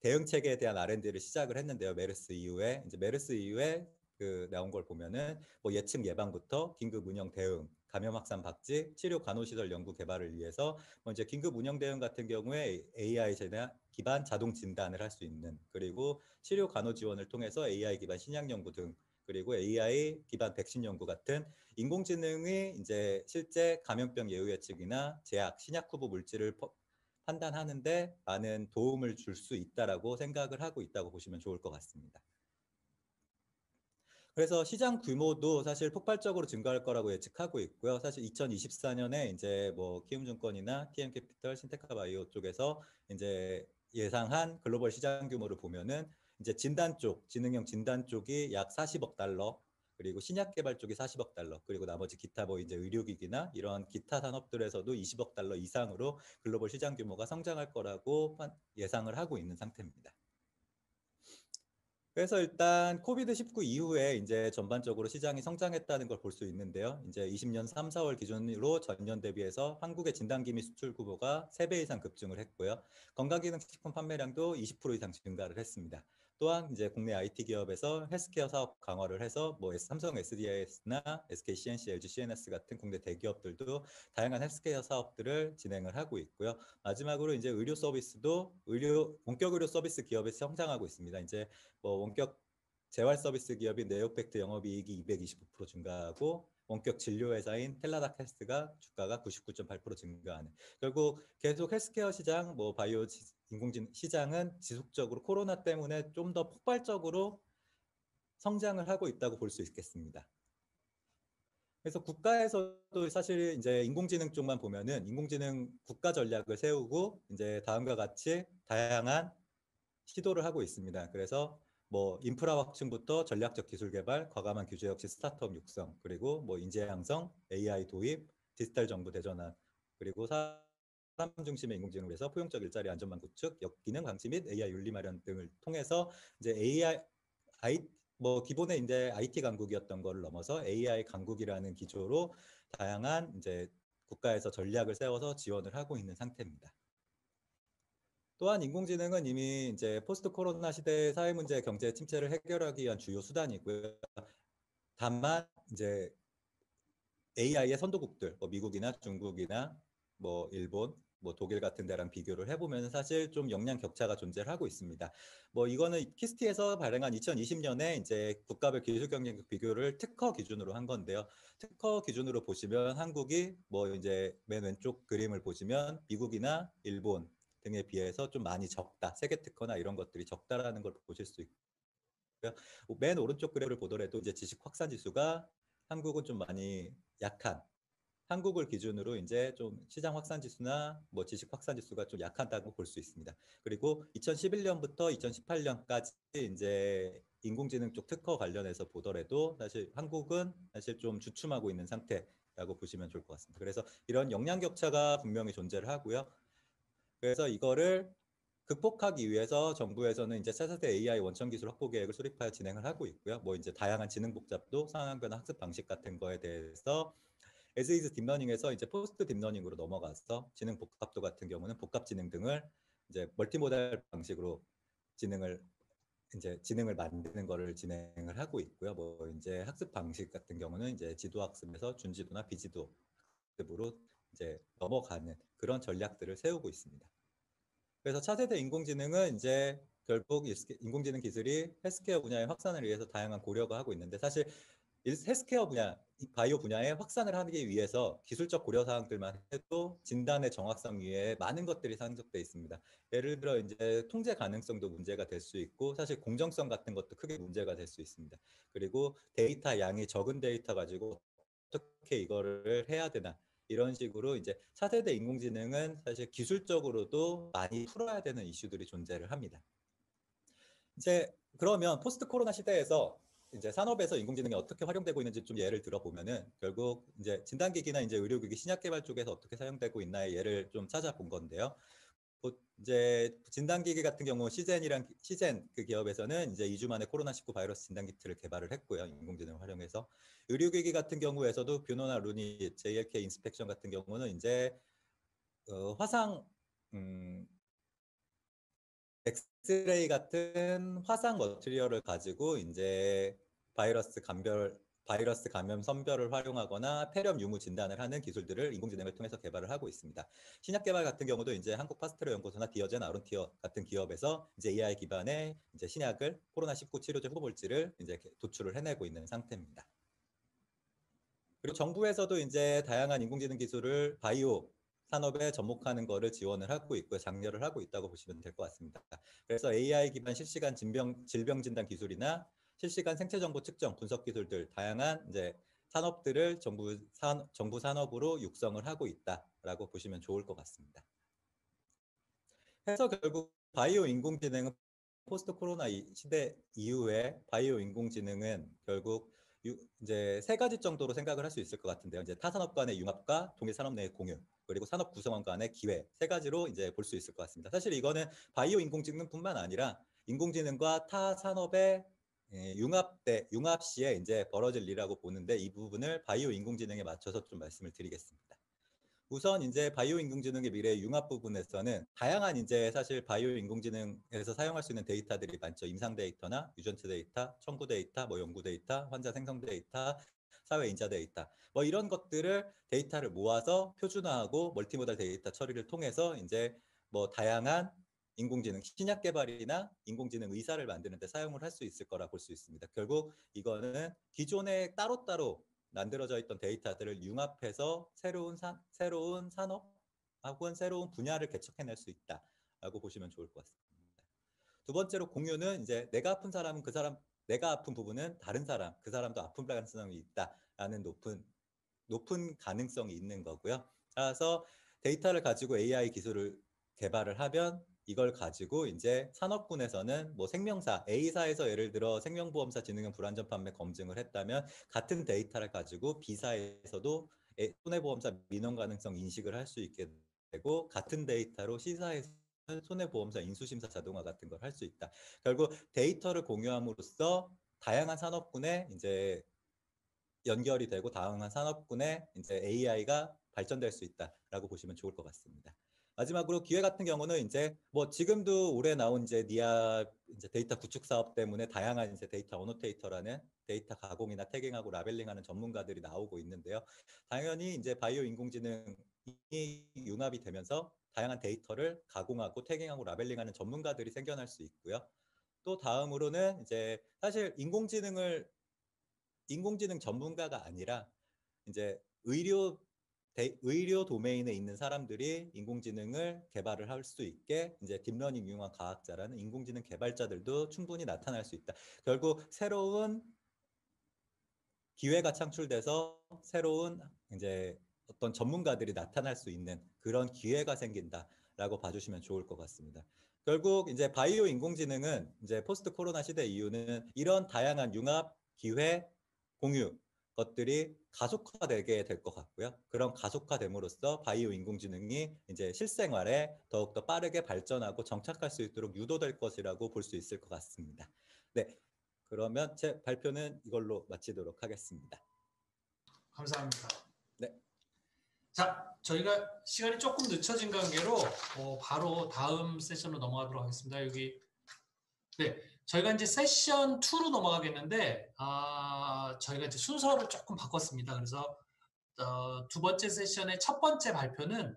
대응 체계에 대한 R&D를 시작을 했는데요. 메르스 이후에 그 나온 걸 보면은 뭐 예측 예방부터 긴급 운영 대응, 감염 확산 방지, 치료 간호시설 연구 개발을 위해서 뭐 이제 긴급 운영 대응 같은 경우에 AI 기반 자동 진단을 할 수 있는 그리고 치료 간호 지원을 통해서 AI 기반 신약 연구 등 그리고 AI 기반 백신 연구 같은 인공지능이 이제 실제 감염병 예후 예측이나 제약, 신약 후보 물질을 판단하는데 많은 도움을 줄 수 있다라고 생각을 하고 있다고 보시면 좋을 것 같습니다. 그래서 시장 규모도 사실 폭발적으로 증가할 거라고 예측하고 있고요. 사실 2024년에 이제 뭐 키움증권이나 TM캐피털, 신테카바이오 쪽에서 이제 예상한 글로벌 시장 규모를 보면은 이제 진단 쪽, 지능형 진단 쪽이 약 40억 달러, 그리고 신약 개발 쪽이 40억 달러, 그리고 나머지 기타 뭐 이제 의료기기나 이런 기타 산업들에서도 20억 달러 이상으로 글로벌 시장 규모가 성장할 거라고 예상을 하고 있는 상태입니다. 그래서 일단 코비드-19 이후에 이제 전반적으로 시장이 성장했다는 걸 볼 수 있는데요. 이제 20년 3, 4월 기준으로 전년 대비해서 한국의 진단기미 수출 규모가 3배 이상 급증을 했고요. 건강기능식품 판매량도 20% 이상 증가를 했습니다. 또한 이제 국내 IT 기업에서 헬스케어 사업 강화를 해서 뭐 삼성 SDIS나 SK CNC, LG CNS 같은 국내 대기업들도 다양한 헬스케어 사업들을 진행을 하고 있고요. 마지막으로 이제 의료 서비스도 원격 의료 서비스 기업이 성장하고 있습니다. 이제 뭐 원격 재활 서비스 기업인 네오팩트 영업이익이 225% 증가하고 원격 진료 회사인 텔라닥 헬스가 주가가 99.8% 증가하는, 결국 계속 헬스케어 시장, 뭐 바이오 인공지능 시장은 지속적으로 코로나 때문에 좀 더 폭발적으로 성장을 하고 있다고 볼 수 있겠습니다. 그래서 국가에서도 사실 이제 인공지능 쪽만 보면은 인공지능 국가 전략을 세우고 이제 다음과 같이 다양한 시도를 하고 있습니다. 그래서 뭐 인프라 확충부터 전략적 기술 개발, 과감한 규제 없이 스타트업 육성, 그리고 뭐 인재 양성, AI 도입, 디지털 정부 대전환, 그리고 사람 중심의 인공지능을 위해서 포용적 일자리 안전망 구축, 역기능 강치 및 AI 윤리 마련 등을 통해서 이제 뭐 기본의 이제 IT 강국이었던 걸 넘어서 AI 강국이라는 기조로 다양한 이제 국가에서 전략을 세워서 지원을 하고 있는 상태입니다. 또한 인공지능은 이미 이제 포스트 코로나 시대의 사회 문제, 경제 침체를 해결하기 위한 주요 수단이고요. 다만 이제 AI의 선도국들, 뭐 미국이나 중국이나 뭐 일본, 뭐 독일 같은 데랑 비교를 해보면 사실 좀 역량 격차가 존재를 하고 있습니다. 뭐 이거는 키스티에서 발행한 2020년에 이제 국가별 기술 경쟁력 비교를 특허 기준으로 한 건데요. 특허 기준으로 보시면 한국이 뭐 이제 맨 왼쪽 그림을 보시면 미국이나 일본 등에 비해서 좀 많이 적다. 세계 특허나 이런 것들이 적다라는 걸 보실 수 있고요. 맨 오른쪽 그래프를 보더라도 이제 지식 확산 지수가 한국은 좀 많이 약한, 한국을 기준으로 이제 좀 시장 확산 지수나 뭐 지식 확산 지수가 좀 약하다고 볼 수 있습니다. 그리고 2011년부터 2018년까지 이제 인공지능 쪽 특허 관련해서 보더라도 사실 한국은 사실 좀 주춤하고 있는 상태라고 보시면 좋을 것 같습니다. 그래서 이런 역량 격차가 분명히 존재를 하고요. 그래서 이거를 극복하기 위해서 정부에서는 이제 차세대 AI 원천 기술 확보 계획을 수립하여 진행을 하고 있고요. 뭐 이제 다양한 지능 복잡도, 상황 변화 학습 방식 같은 거에 대해서 as is 딥러닝에서 이제 포스트 딥러닝으로 넘어가서 지능 복합도 같은 경우는 복합 지능 등을 이제 멀티모달 방식으로 지능을 만드는 거를 진행을 하고 있고요. 뭐 이제 학습 방식 같은 경우는 이제 지도 학습에서 준지도나 비지도 학습으로 이제 넘어가는 그런 전략들을 세우고 있습니다. 그래서 차세대 인공지능은 이제 결국 인공지능 기술이 헬스케어 분야의 확산을 위해서 다양한 고려가 하고 있는데, 사실 헬스케어 분야, 바이오 분야에 확산을 하기 위해서 기술적 고려 사항들만 해도 진단의 정확성 위에 많은 것들이 산적돼 있습니다. 예를 들어 이제 통제 가능성도 문제가 될 수 있고, 사실 공정성 같은 것도 크게 문제가 될 수 있습니다. 그리고 데이터 양이 적은 데이터 가지고 어떻게 이거를 해야 되나, 이런 식으로 이제 차세대 인공지능은 사실 기술적으로도 많이 풀어야 되는 이슈들이 존재를 합니다. 이제 그러면 포스트 코로나 시대에서 이제 산업에서 인공지능이 어떻게 활용되고 있는지 좀 예를 들어보면은, 결국 이제 진단기기나 이제 의료기기 신약 개발 쪽에서 어떻게 사용되고 있나의 예를 좀 찾아본 건데요. 이제 진단기기 같은 경우 시젠 그 기업에서는 이제 2주 만에 코로나19 바이러스 진단키트를 개발을 했고요. 인공지능을 활용해서. 의료기기 같은 경우에서도 뷰노나 루니, JLK 인스펙션 같은 경우는 이제 화상 엑스레이 같은 화상 머티리얼을 가지고 이제 바이러스 감염 선별을 활용하거나 폐렴 유무 진단을 하는 기술들을 인공지능을 통해서 개발을 하고 있습니다. 신약 개발 같은 경우도 이제 한국 파스테르 연구소나 디어젠 아론티어 같은 기업에서 이제 AI 기반의 이제 신약을 코로나19 치료제 후보물질을 이제 도출을 해내고 있는 상태입니다. 그리고 정부에서도 이제 다양한 인공지능 기술을 바이오 산업에 접목하는 거를 지원을 하고 있고 장려를 하고 있다고 보시면 될 것 같습니다. 그래서 AI 기반 실시간 질병 진단 기술이나 실시간 생체 정보 측정 분석 기술들, 다양한 이제 산업들을 정부 산업으로 육성을 하고 있다라고 보시면 좋을 것 같습니다. 그래서 결국 바이오 인공지능은 포스트 코로나 시대 이후에 바이오 인공지능은 결국 이제 세 가지 정도로 생각을 할 수 있을 것 같은데요. 이제 타 산업 간의 융합과 동일 산업 내의 공유, 그리고 산업 구성원 간의 기회, 세 가지로 이제 볼 수 있을 것 같습니다. 사실 이거는 바이오 인공지능뿐만 아니라 인공지능과 타 산업의 융합 시에 이제 벌어질 일이라고 보는데, 이 부분을 바이오 인공지능에 맞춰서 좀 말씀을 드리겠습니다. 우선 이제 바이오 인공지능의 미래 융합 부분에서는 다양한 이제 사실 바이오 인공지능에서 사용할 수 있는 데이터들이 많죠. 임상 데이터나 유전체 데이터, 청구 데이터, 뭐 연구 데이터, 환자 생성 데이터, 사회 인자 데이터, 뭐 이런 것들을 데이터를 모아서 표준화하고 멀티모달 데이터 처리를 통해서 이제 뭐 다양한 인공지능 신약 개발이나 인공지능 의사를 만드는 데 사용을 할 수 있을 거라 볼 수 있습니다. 결국 이거는 기존에 따로따로 만들어져 있던 데이터들을 융합해서 새로운 산업 혹은 새로운 분야를 개척해낼 수 있다라고 보시면 좋을 것 같습니다. 두 번째로 공유는 이제 내가 아픈 사람은 그 사람, 내가 아픈 부분은 다른 사람, 그 사람도 아픈 가능성이 있다라는 높은 가능성이 있는 거고요. 따라서 데이터를 가지고 AI 기술을 개발을 하면 이걸 가지고 이제 산업군에서는 뭐 생명사 A사에서 예를 들어 생명보험사 진흥형 불안전 판매 검증을 했다면 같은 데이터를 가지고 B사에서도 손해보험사 민원 가능성 인식을 할 수 있게 되고 같은 데이터로 C사에서 손해보험사 인수심사 자동화 같은 걸 할 수 있다. 결국 데이터를 공유함으로써 다양한 산업군에 이제 연결이 되고 다양한 산업군에 이제 AI가 발전될 수 있다라고 보시면 좋을 것 같습니다. 마지막으로 기회 같은 경우는 이제 뭐 지금도 올해 나온 이제 니아 이제 데이터 구축 사업 때문에 다양한 이제 데이터 어노테이터라는 데이터 가공이나 태깅하고 라벨링하는 전문가들이 나오고 있는데요. 당연히 이제 바이오 인공지능이 융합이 되면서 다양한 데이터를 가공하고 태깅하고 라벨링하는 전문가들이 생겨날 수 있고요. 또 다음으로는 이제 사실 인공지능 전문가가 아니라 이제 의료 도메인에 있는 사람들이 인공지능을 개발을 할 수 있게 이제 딥러닝 융합 과학자라는 인공지능 개발자들도 충분히 나타날 수 있다. 결국 새로운 기회가 창출돼서 새로운 이제 어떤 전문가들이 나타날 수 있는 그런 기회가 생긴다라고 봐주시면 좋을 것 같습니다. 결국 이제 바이오 인공지능은 이제 포스트 코로나 시대 이후는 이런 다양한 융합, 기회, 공유 것들이 가속화되게 될 것 같고요. 그런 가속화됨으로써 바이오 인공지능이 이제 실생활에 더욱더 빠르게 발전하고 정착할 수 있도록 유도될 것이라고 볼 수 있을 것 같습니다. 네, 그러면 제 발표는 이걸로 마치도록 하겠습니다. 감사합니다. 네. 자, 저희가 시간이 조금 늦춰진 관계로 바로 다음 세션으로 넘어가도록 하겠습니다. 여기 네, 저희가 이제 세션 2로 넘어가겠는데 저희가 이제 순서를 조금 바꿨습니다. 그래서 두 번째 세션의 첫 번째 발표는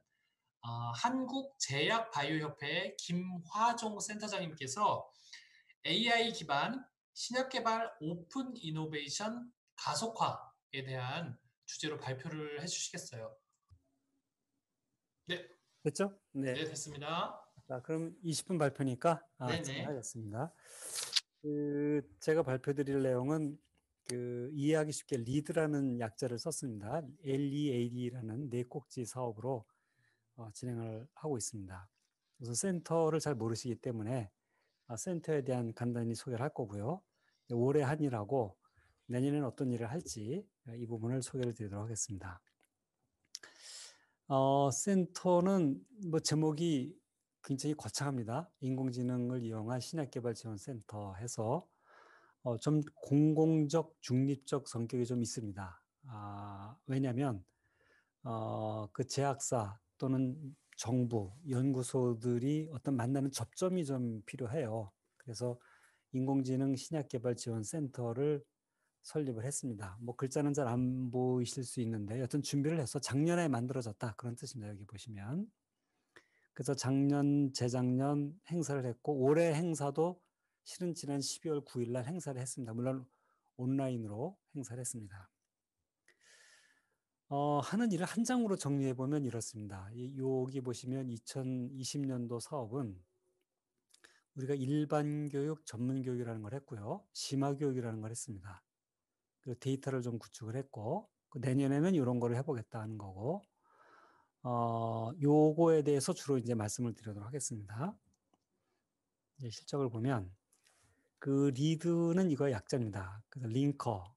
한국제약바이오협회의 김화종 센터장님께서 AI 기반 신약개발 오픈 이노베이션 가속화에 대한 주제로 발표를 해주시겠어요? 네, 됐죠? 네. 네, 됐습니다. 자, 그럼 20분 발표니까 네네. 진행하겠습니다. 제가 발표드릴 내용은 이해하기 쉽게 리드라는 약자를 썼습니다. LEAD라는 네 꼭지 사업으로 진행을 하고 있습니다. 우선 센터를 잘 모르시기 때문에 센터에 대한 간단히 소개를 할 거고요. 올해 한 일하고 내년에는 어떤 일을 할지 이 부분을 소개를 드리도록 하겠습니다. 센터는 뭐 제목이 굉장히 거창합니다. 인공지능을 이용한 신약개발지원센터 해서 좀 공공적, 중립적 성격이 좀 있습니다. 왜냐하면 그 제약사 또는 정부, 연구소들이 어떤 만나는 접점이 좀 필요해요. 그래서 인공지능 신약개발지원센터를 설립을 했습니다. 뭐 글자는 잘 안 보이실 수 있는데 여튼 준비를 해서 작년에 만들어졌다 그런 뜻입니다. 여기 보시면. 그래서 작년, 재작년 행사를 했고 올해 행사도 실은 지난 12월 9일 날 행사를 했습니다. 물론 온라인으로 행사를 했습니다. 하는 일을 한 장으로 정리해 보면 이렇습니다. 여기 보시면 2020년도 사업은 우리가 일반 교육, 전문 교육이라는 걸 했고요. 심화 교육이라는 걸 했습니다. 그 데이터를 좀 구축을 했고 내년에는 이런 거를 해보겠다 하는 거고 요거에 대해서 주로 이제 말씀을 드리도록 하겠습니다. 이제 실적을 보면 그 리드는 이거 약자입니다. 그래서 링커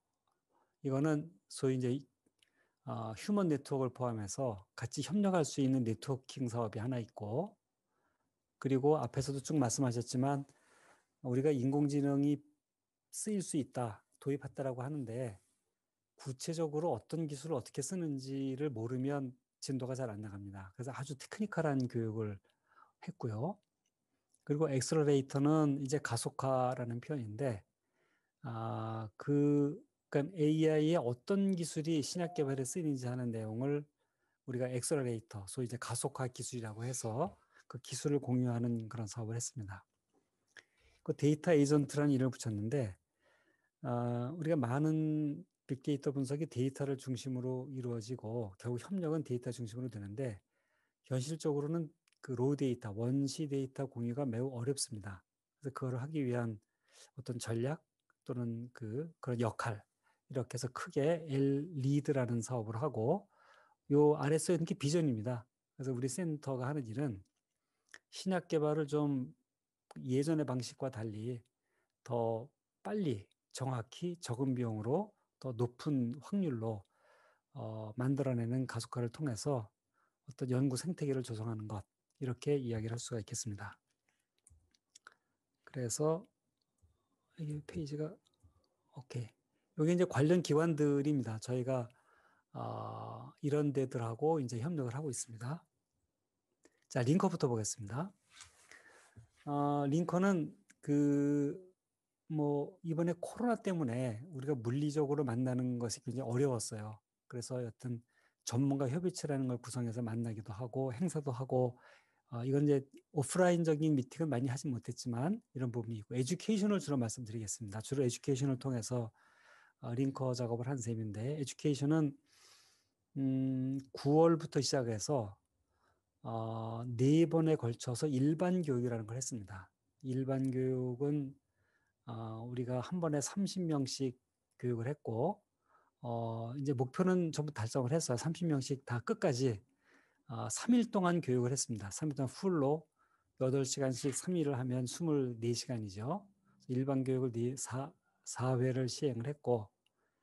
이거는 소위 이제 휴먼 네트워크를 포함해서 같이 협력할 수 있는 네트워킹 사업이 하나 있고 그리고 앞에서도 쭉 말씀하셨지만 우리가 인공지능이 쓰일 수 있다, 도입했다라고 하는데 구체적으로 어떤 기술을 어떻게 쓰는지를 모르면 진도가 잘 안 나갑니다. 그래서 아주 테크니컬한 교육을 했고요. 그리고 엑셀러레이터는 이제 가속화라는 표현인데, 그러니까 AI의 어떤 기술이 신약 개발에 쓰이는지 하는 내용을 우리가 엑셀러레이터, 소위 이제 가속화 기술이라고 해서 그 기술을 공유하는 그런 사업을 했습니다. 그 데이터 에이전트라는 이름을 붙였는데, 우리가 많은 빅데이터 분석이 데이터를 중심으로 이루어지고 결국 협력은 데이터 중심으로 되는데 현실적으로는 그 로우 데이터, 원시 데이터 공유가 매우 어렵습니다. 그래서 그걸 하기 위한 어떤 전략 또는 그런 역할 이렇게 해서 크게 L-리드라는 사업을 하고 요 아래 써 있는 게 비전입니다. 그래서 우리 센터가 하는 일은 신약 개발을 좀 예전의 방식과 달리 더 빨리 정확히 적은 비용으로 더 높은 확률로 만들어내는 가속화를 통해서 어떤 연구 생태계를 조성하는 것 이렇게 이야기를 할 수가 있겠습니다. 그래서 이 페이지가 오케이. 여기 이제 관련 기관들입니다. 저희가 이런 데들하고 이제 협력을 하고 있습니다. 자, 링커부터 보겠습니다. 링커는 이번에 코로나 때문에 우리가 물리적으로 만나는 것이 굉장히 어려웠어요. 그래서 여튼 전문가 협의체라는 걸 구성해서 만나기도 하고 행사도 하고 이건 이제 오프라인적인 미팅은 많이 하지 못했지만 이런 부분이 있고 에듀케이션을 주로 말씀드리겠습니다. 주로 에듀케이션을 통해서 링커 작업을 한 셈인데 에듀케이션은 9월부터 시작해서 4번에 걸쳐서 일반 교육이라는 걸 했습니다. 일반 교육은 우리가 한 번에 30명씩 교육을 했고 이제 목표는 전부 달성을 했어요. 30명씩 다 끝까지 3일 동안 교육을 했습니다. 3일 동안 풀로 8시간씩 3일을 하면 24시간이죠. 일반 교육을 4회를 시행을 했고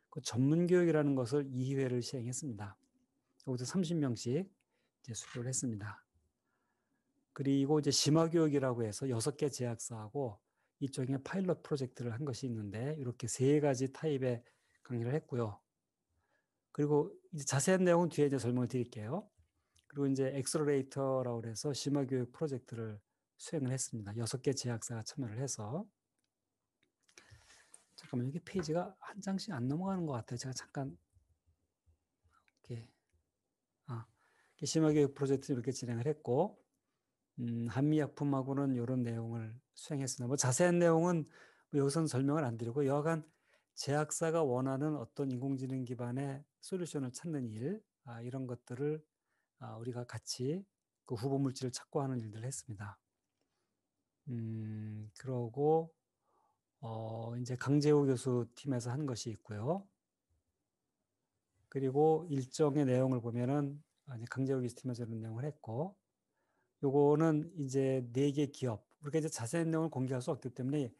그 전문 교육이라는 것을 2회를 시행했습니다. 여기서 30명씩 이제 수료를 했습니다. 그리고 이제 심화교육이라고 해서 6개 제약사하고 이쪽에 파일럿 프로젝트를 한 것이 있는데 이렇게 3가지 타입의 강의를 했고요. 그리고 이제 자세한 내용은 뒤에 이제 설명을 드릴게요. 그리고 이제 엑셀러레이터라고 해서 심화교육 프로젝트를 수행을 했습니다. 6개 제약사가 참여를 해서. 잠깐만 여기 페이지가 한 장씩 안 넘어가는 것 같아요. 제가 잠깐 이렇게 심화교육 프로젝트 이렇게 진행을 했고 한미약품하고는 이런 내용을 수행했습니다. 뭐 자세한 내용은 여기서는 설명을 안 드리고 여하간 제약사가 원하는 어떤 인공지능 기반의 솔루션을 찾는 일 이런 것들을 우리가 같이 그 후보 물질을 찾고 하는 일들을 했습니다. 그러고 이제 강재호 교수 팀에서 한 것이 있고요. 그리고 일정의 내용을 보면은 강재호 교수 팀에서 이런 내용을 했고, 요거는 이제 4개 기업. 우리가 이제 자세한 내용을 공개할 수 없기 때문에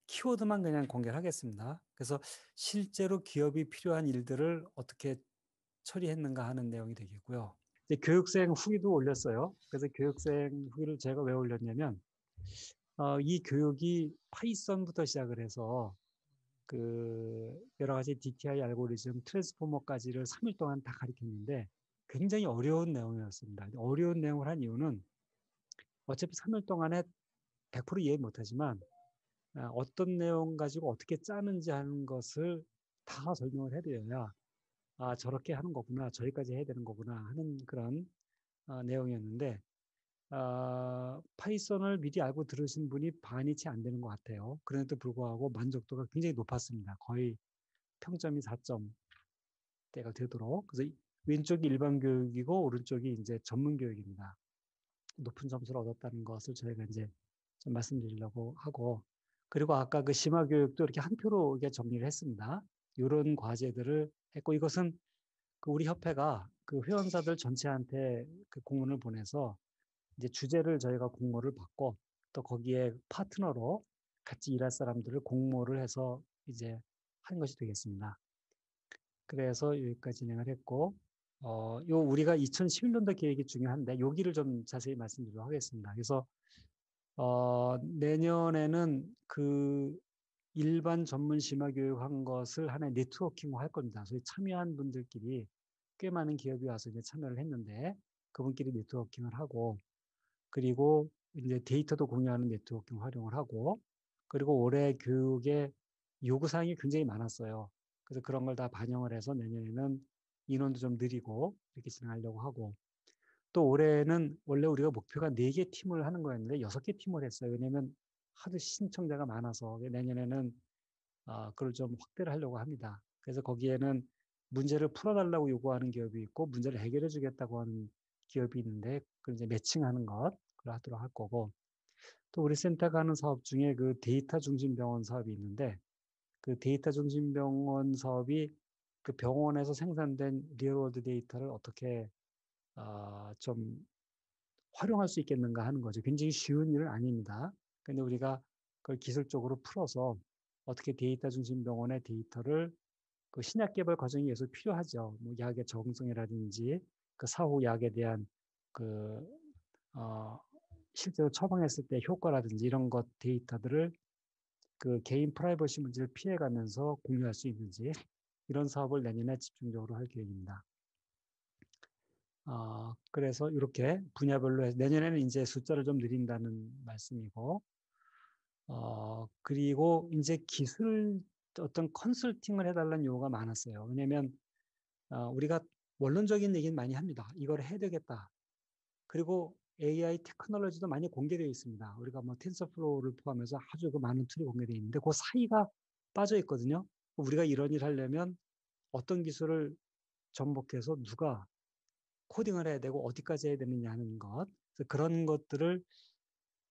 키워드만 그냥 공개를 하겠습니다. 그래서 실제로 기업이 필요한 일들을 어떻게 처리했는가 하는 내용이 되겠고요. 이제 교육생 후기도 올렸어요. 그래서 교육생 후기를 제가 왜 올렸냐면, 이 교육이 파이썬부터 시작을 해서 여러 가지 DTI 알고리즘, 트랜스포머까지를 3일 동안 다 가르쳤는데 굉장히 어려운 내용이었습니다. 어려운 내용을 한 이유는 어차피 3일 동안에 100% 이해 못하지만 어떤 내용 가지고 어떻게 짜는지 하는 것을 다 설명을 해드려야 저렇게 하는 거구나, 저기까지 해야 되는 거구나 하는 그런 내용이었는데 파이썬을 미리 알고 들으신 분이 반이 채 안 되는 것 같아요. 그런데도 불구하고 만족도가 굉장히 높았습니다. 거의 평점이 4점대가 되도록. 그래서 왼쪽이 일반 교육이고 오른쪽이 이제 전문 교육입니다. 높은 점수를 얻었다는 것을 저희가 이제 좀 말씀드리려고 하고, 그리고 아까 그 심화 교육도 이렇게 한 표로 이렇게 정리를 했습니다. 이런 과제들을 했고, 이것은 그 우리 협회가 그 회원사들 전체한테 그 공문을 보내서 이제 주제를 저희가 공모를 받고 또 거기에 파트너로 같이 일할 사람들을 공모를 해서 이제 한 것이 되겠습니다. 그래서 여기까지 진행을 했고, 요 우리가 2011년도 계획이 중요한데 여기를 좀 자세히 말씀드리도록 하겠습니다. 그래서 내년에는 그 일반 전문 심화 교육한 것을 하나의 네트워킹화 할 겁니다.所以 참여한 분들끼리 꽤 많은 기업이 와서 이제 참여를 했는데 그분끼리 네트워킹을 하고 그리고 이제 데이터도 공유하는 네트워킹 활용을 하고 그리고 올해 교육에 요구사항이 굉장히 많았어요. 그래서 그런 걸 다 반영을 해서 내년에는 인원도 좀 늘리고 이렇게 진행하려고 하고 또 올해는 원래 우리가 목표가 4개 팀을 하는 거였는데 6개 팀을 했어요. 왜냐하면 하도 신청자가 많아서 내년에는 그걸 좀 확대를 하려고 합니다. 그래서 거기에는 문제를 풀어달라고 요구하는 기업이 있고 문제를 해결해 주겠다고 하는 기업이 있는데 그걸 이제 매칭하는 것 그걸 하도록 할 거고 또 우리 센터가 하는 사업 중에 그 데이터 중심 병원 사업이 있는데 그 데이터 중심 병원 사업이 그 병원에서 생산된 리얼월드 데이터를 어떻게 좀 활용할 수 있겠는가 하는 거죠. 굉장히 쉬운 일은 아닙니다. 근데 우리가 그걸 기술적으로 풀어서 어떻게 데이터 중심 병원의 데이터를 그 신약 개발 과정이 계속 필요하죠. 뭐 약의 적응성이라든지 그 사후 약에 대한 그 실제로 처방했을 때 효과라든지 이런 것 데이터들을 그 개인 프라이버시 문제를 피해가면서 공유할 수 있는지 이런 사업을 내년에 집중적으로 할 계획입니다. 그래서 이렇게 분야별로 해서 내년에는 이제 숫자를 좀 늘린다는 말씀이고, 그리고 이제 기술 어떤 컨설팅을 해달라는 요구가 많았어요. 왜냐면 우리가 원론적인 얘기는 많이 합니다. 이걸 해야 되겠다. 그리고 AI 테크놀로지도 많이 공개되어 있습니다. 우리가 뭐 텐서플로우를 포함해서 아주 그 많은 툴이 공개되어 있는데 그 사이가 빠져 있거든요. 우리가 이런 일 하려면 어떤 기술을 접목해서 누가 코딩을 해야 되고 어디까지 해야 되느냐 하는 것. 그래서 그런 것들을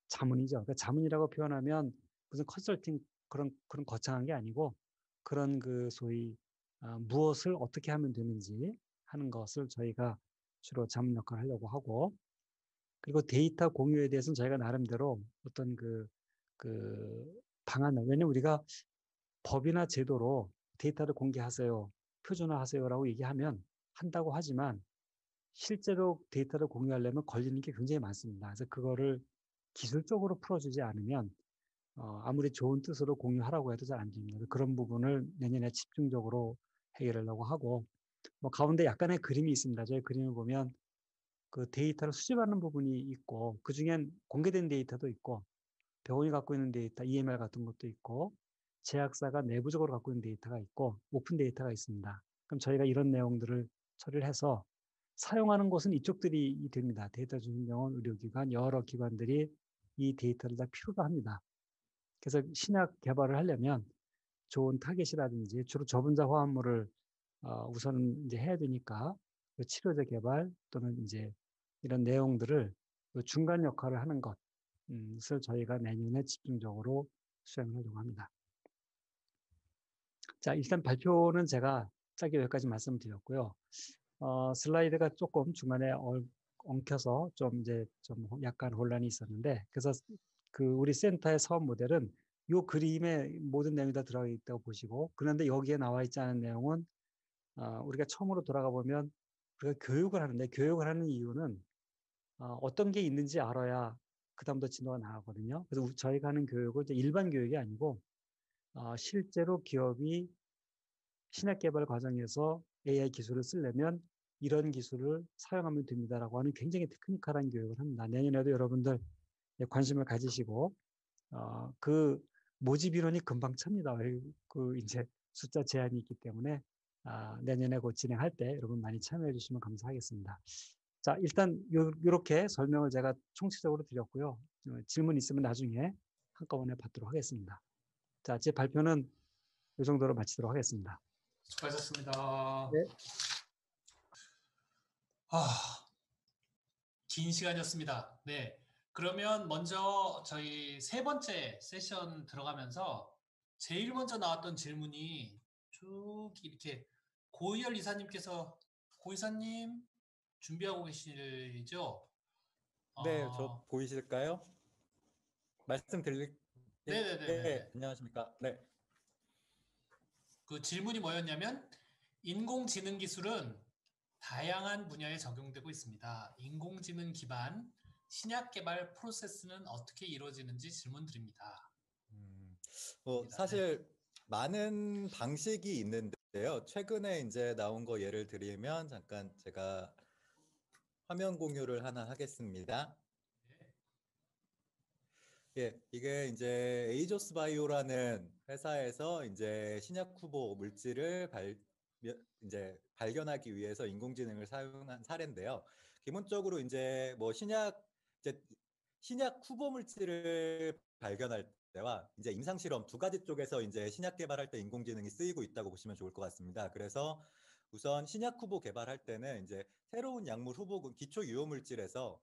자문이죠. 그러니까 자문이라고 표현하면 무슨 컨설팅 그런 거창한 게 아니고 그런 그 소위 무엇을 어떻게 하면 되는지 하는 것을 저희가 주로 자문 역할을 하려고 하고 그리고 데이터 공유에 대해서는 저희가 나름대로 어떤 그 방안을 왜냐면 우리가 법이나 제도로 데이터를 공개하세요, 표준화하세요라고 얘기하면 한다고 하지만 실제로 데이터를 공유하려면 걸리는 게 굉장히 많습니다. 그래서 그거를 기술적으로 풀어주지 않으면 아무리 좋은 뜻으로 공유하라고 해도 잘 안 됩니다. 그런 부분을 내년에 집중적으로 해결하려고 하고 뭐 가운데 약간의 그림이 있습니다. 저희 그림을 보면 그 데이터를 수집하는 부분이 있고 그중엔 공개된 데이터도 있고 병원이 갖고 있는 데이터, EMR 같은 것도 있고 제약사가 내부적으로 갖고 있는 데이터가 있고 오픈 데이터가 있습니다. 그럼 저희가 이런 내용들을 처리를 해서 사용하는 곳은 이쪽들이 됩니다. 데이터 중심 병원, 의료기관, 여러 기관들이 이 데이터를 다 필요로 합니다. 그래서 신약 개발을 하려면 좋은 타겟이라든지 주로 저분자 화합물을 우선 이제 해야 되니까 그 치료제 개발 또는 이제 이런 내용들을 그 중간 역할을 하는 것을 저희가 내년에 집중적으로 수행하려고 합니다. 자, 일단 발표는 제가 짧게 여기까지 말씀드렸고요. 슬라이드가 조금 중간에 엉켜서 좀 이제 좀 약간 혼란이 있었는데, 그래서 그 우리 센터의 사업 모델은 이 그림에 모든 내용이 다 들어가 있다고 보시고, 그런데 여기에 나와 있지 않은 내용은 우리가 처음으로 돌아가 보면 우리가 교육을 하는데 교육을 하는 이유는 어떤 게 있는지 알아야 그다음부터 진도가 나가거든요. 그래서 저희가 하는 교육은 이제 일반 교육이 아니고 실제로 기업이 신약 개발 과정에서 AI 기술을 쓰려면 이런 기술을 사용하면 됩니다라고 하는 굉장히 테크니컬한 교육을 합니다. 내년에도 여러분들 관심을 가지시고 그 모집 인원이 금방 찹니다. 그 이제 숫자 제한이 있기 때문에 내년에 곧 진행할 때 여러분 많이 참여해 주시면 감사하겠습니다. 자, 일단 이렇게 설명을 제가 총체적으로 드렸고요. 질문 있으면 나중에 한꺼번에 받도록 하겠습니다. 자, 제 발표는 이 정도로 마치도록 하겠습니다. 수고하셨습니다. 네. 긴 시간이었습니다. 네. 그러면 먼저 저희 세 번째 세션 들어가면서 제일 먼저 나왔던 질문이 쭉 이렇게 고희열 이사님께서 고 이사님 준비하고 계시죠? 네, 저 보이실까요? 네네네네. 안녕하십니까? 네. 그 질문이 뭐였냐면 인공지능 기술은 다양한 분야에 적용되고 있습니다. 인공지능 기반 신약 개발 프로세스는 어떻게 이루어지는지 질문 드립니다. 사실 많은 방식이 있는데 있는데요. 최근에 이제 나온 거 예를 들면 잠깐 제가 화면 공유를 하나 하겠습니다. 예, 이게 이제 에이조스 바이오라는 회사에서 이제 신약 후보 물질을 이제 발견하기 위해서 인공지능을 사용한 사례인데요. 기본적으로 이제 뭐 이제 신약 후보 물질을 발견할 때와 이제 임상 실험 두 가지 쪽에서 이제 신약 개발할 때 인공지능이 쓰이고 있다고 보시면 좋을 것 같습니다. 그래서 우선 신약 후보 개발할 때는 이제 새로운 약물 후보군 기초 유효 물질에서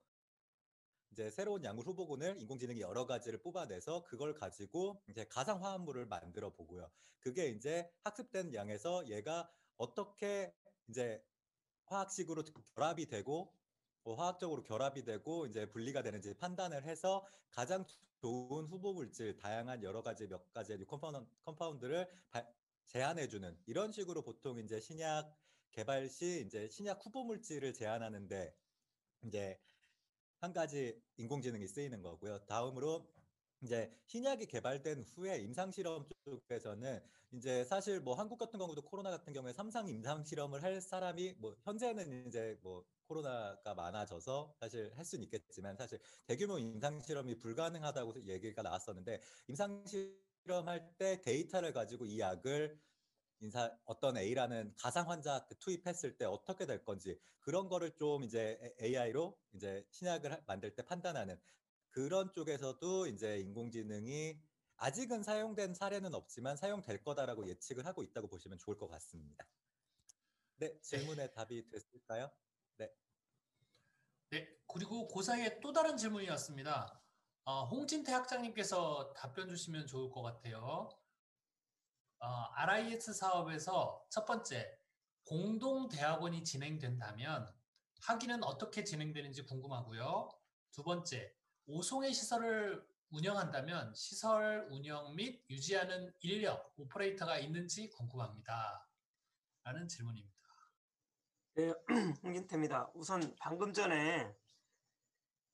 이제 새로운 약물 후보군을 인공지능이 여러 가지를 뽑아내서 그걸 가지고 이제 가상 화합물을 만들어 보고요. 그게 이제 학습된 양에서 얘가 어떻게 이제 화학식으로 결합이 되고 화학적으로 결합이 되고 이제 분리가 되는지 판단을 해서 가장 좋은 후보 물질 다양한 여러 가지 몇 가지 컴파운드를 제안해주는 이런 식으로 보통 이제 신약 개발 시 이제 신약 후보 물질을 제안하는데 이제 한 가지 인공지능이 쓰이는 거고요. 다음으로 이제 신약이 개발된 후에 임상 실험 쪽에서는 이제 사실 뭐 한국 같은 경우도 코로나 같은 경우에 3상 임상 실험을 할 사람이 뭐 현재는 이제 뭐 코로나가 많아져서 사실 할 수는 있겠지만 사실 대규모 임상 실험이 불가능하다고 얘기가 나왔었는데 임상 실험할 때 데이터를 가지고 이 약을 어떤 A라는 가상 환자한테 투입했을 때 어떻게 될 건지 그런 거를 좀 이제 AI로 이제 신약을 만들 때 판단하는 그런 쪽에서도 이제 인공지능이 아직은 사용된 사례는 없지만 사용될 거다라고 예측을 하고 있다고 보시면 좋을 것 같습니다. 네, 질문에 답이 됐을까요? 네. 네, 그리고 그 사이에 또 다른 질문이 왔습니다. 홍진태 학장님께서 답변 주시면 좋을 것 같아요. RIS 사업에서 첫 번째, 공동대학원이 진행된다면 학위는 어떻게 진행되는지 궁금하고요. 두 번째, 오송의 시설을 운영한다면 시설 운영 및 유지하는 인력, 오퍼레이터가 있는지 궁금합니다. 라는 질문입니다. 네, 홍진태입니다. 우선 방금 전에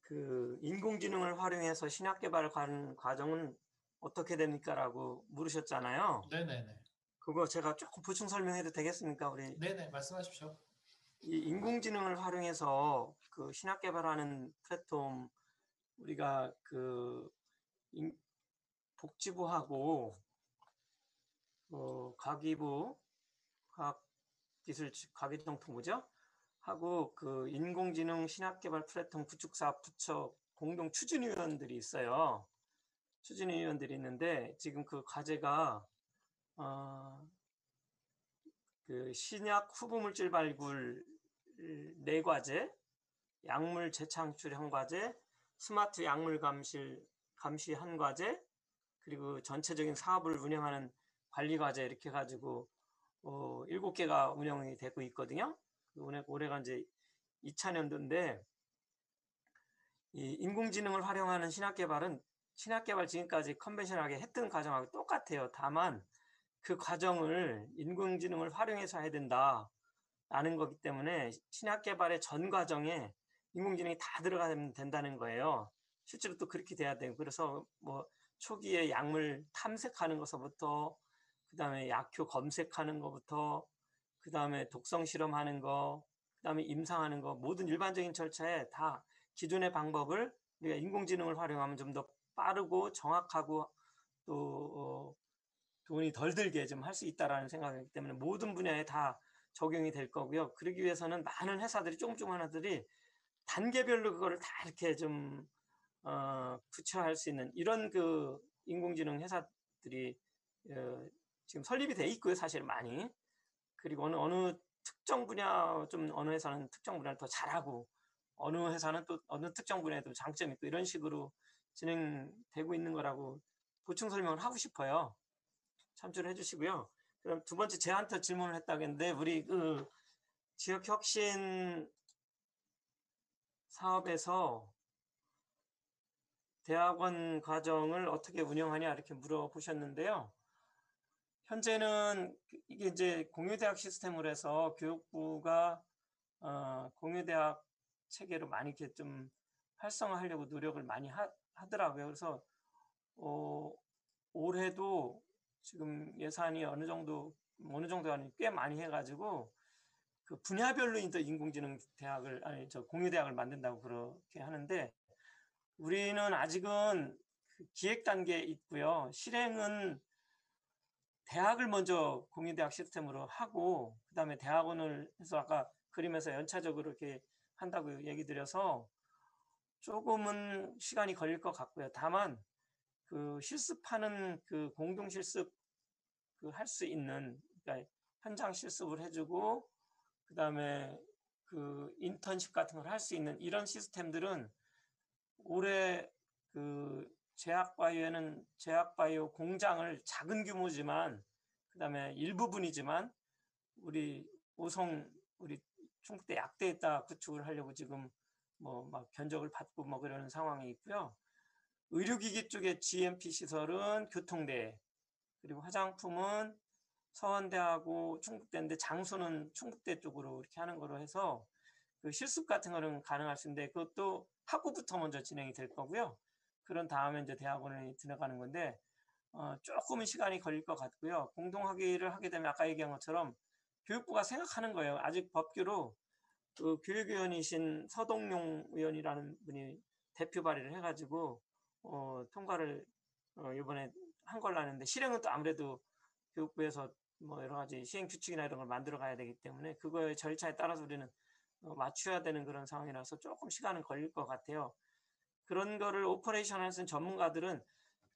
그 인공지능을 활용해서 신약 개발을 가는 과정은 어떻게 됩니까라고 물으셨잖아요. 네네네. 그거 제가 조금 보충 설명해도 되겠습니까? 우리 네네, 말씀하십시오. 이 인공지능을 활용해서 그 신약 개발하는 플랫폼 우리가 그 복지부하고 과기부 과학기술과기정통부죠? 하고 그 인공지능 신약개발 플랫폼 구축사업 부처 공동 추진위원들이 있어요. 추진위원들이 있는데 지금 그 과제가 그 신약 후보물질 발굴 4과제, 약물 재창출 1과제, 스마트 약물 감시 1과제, 그리고 전체적인 사업을 운영하는 관리과제 이렇게 해가지고 7개가 운영이 되고 있거든요. 올해가 이제 2000년도인데 이 인공지능을 활용하는 신약개발은 신약개발 지금까지 컨벤셔널하게 했던 과정하고 똑같아요. 다만 그 과정을 인공지능을 활용해서 해야 된다라는 거기 때문에 신약개발의 전 과정에 인공지능이 다 들어가면 된다는 거예요. 실제로 또 그렇게 돼야 돼요. 그래서 뭐 초기에 약물 탐색하는 것부터 그다음에 약효 검색하는 것부터 그다음에 독성 실험하는 거 그다음에 임상하는 거 모든 일반적인 절차에 다 기존의 방법을 우리가 인공지능을 활용하면 좀 더 빠르고 정확하고 또 돈이 덜 들게 좀 할 수 있다라는 생각이기 때문에 모든 분야에 다 적용이 될 거고요. 그러기 위해서는 많은 회사들이 조금 하나들이 단계별로 그거를 다 이렇게 좀 구체화할 수 있는 이런 그 인공지능 회사들이 지금 설립이 돼 있고요. 사실 많이. 그리고 어느 특정 분야 좀 어느 회사는 특정 분야를 더 잘하고 어느 회사는 또 어느 특정 분야에도 장점이 있고 이런 식으로 진행되고 있는 거라고 보충 설명을 하고 싶어요. 참조를 해주시고요. 그럼 두 번째 제한테 질문을 했다겠는데 우리 그 지역혁신 사업에서 대학원 과정을 어떻게 운영하냐 이렇게 물어보셨는데요. 현재는 이게 이제 공유대학 시스템으로 해서 교육부가 공유대학 체계로 많이 이렇게 좀 활성화하려고 노력을 많이 하더라고요. 그래서 올해도 지금 예산이 어느 정도 어느 정도 아니 꽤 많이 해가지고 그 분야별로 이제 인공지능 대학을 아니 저 공유대학을 만든다고 그렇게 하는데 우리는 아직은 그 기획 단계에 있고요. 실행은 대학을 먼저 공유대학 시스템으로 하고 그다음에 대학원을 해서 아까 그림에서 연차적으로 이렇게 한다고 얘기 드려서 조금은 시간이 걸릴 것 같고요. 다만 그 실습하는 그 공동 실습 그 할 수 있는 그러니까 현장 실습을 해주고 그다음에 그 인턴십 같은 걸 할 수 있는 이런 시스템들은 올해 그 제약바이오에는 제약바이오 공장을 작은 규모지만 그다음에 일부분이지만 우리 오송 우리 충북대 약대에다 구축을 하려고 지금 뭐 막 견적을 받고 뭐 그러는 상황이 있고요. 의료기기 쪽의 GMP 시설은 교통대 그리고 화장품은 서원대하고 충북대인데 장소는 충북대 쪽으로 이렇게 하는 거로 해서 그 실습 같은 거는 가능할 수 있는데 그것도 학부부터 먼저 진행이 될 거고요. 그런 다음에 이제 대학원에 들어가는 건데 조금은 시간이 걸릴 것 같고요. 공동학위를 하게 되면 아까 얘기한 것처럼 교육부가 생각하는 거예요. 아직 법규로 그 교육위원이신 서동용 의원이라는 분이 대표 발의를 해가지고 통과를 이번에 한 걸로 아는데 실행은 또 아무래도 교육부에서 뭐 여러 가지 시행 규칙이나 이런 걸 만들어 가야 되기 때문에 그거의 절차에 따라서 우리는 맞춰야 되는 그런 상황이라서 조금 시간은 걸릴 것 같아요. 그런 거를 오퍼레이션 하는 전문가들은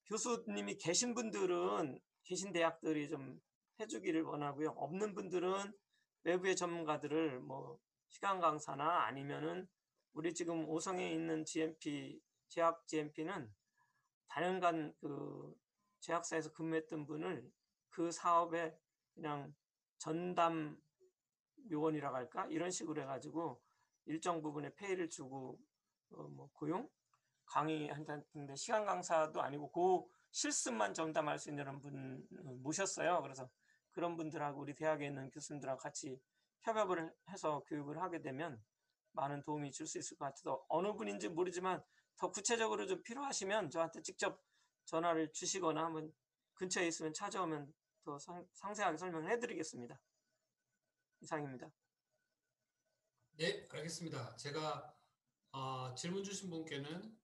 교수님이 계신 분들은 계신 대학들이 좀 해주기를 원하고요. 없는 분들은 외부의 전문가들을 뭐 시간 강사나 아니면은 우리 지금 오성에 있는 GMP 제약 GMP는 다양한 그 제약사에서 근무했던 분을 그 사업에 그냥 전담 요원이라고 할까 이런 식으로 해가지고 일정 부분의 페이를 주고 뭐 고용 강의한다는데 시간 강사도 아니고 그 실습만 전담할 수 있는 분 모셨어요. 그래서 그런 분들하고 우리 대학에 있는 교수님들하고 같이 협업을 해서 교육을 하게 되면 많은 도움이 줄 수 있을 것 같아서 어느 분인지 모르지만 더 구체적으로 좀 필요하시면 저한테 직접 전화를 주시거나 한번 근처에 있으면 찾아오면 더 상세하게 설명을 해드리겠습니다. 이상입니다. 네, 알겠습니다. 제가 질문 주신 분께는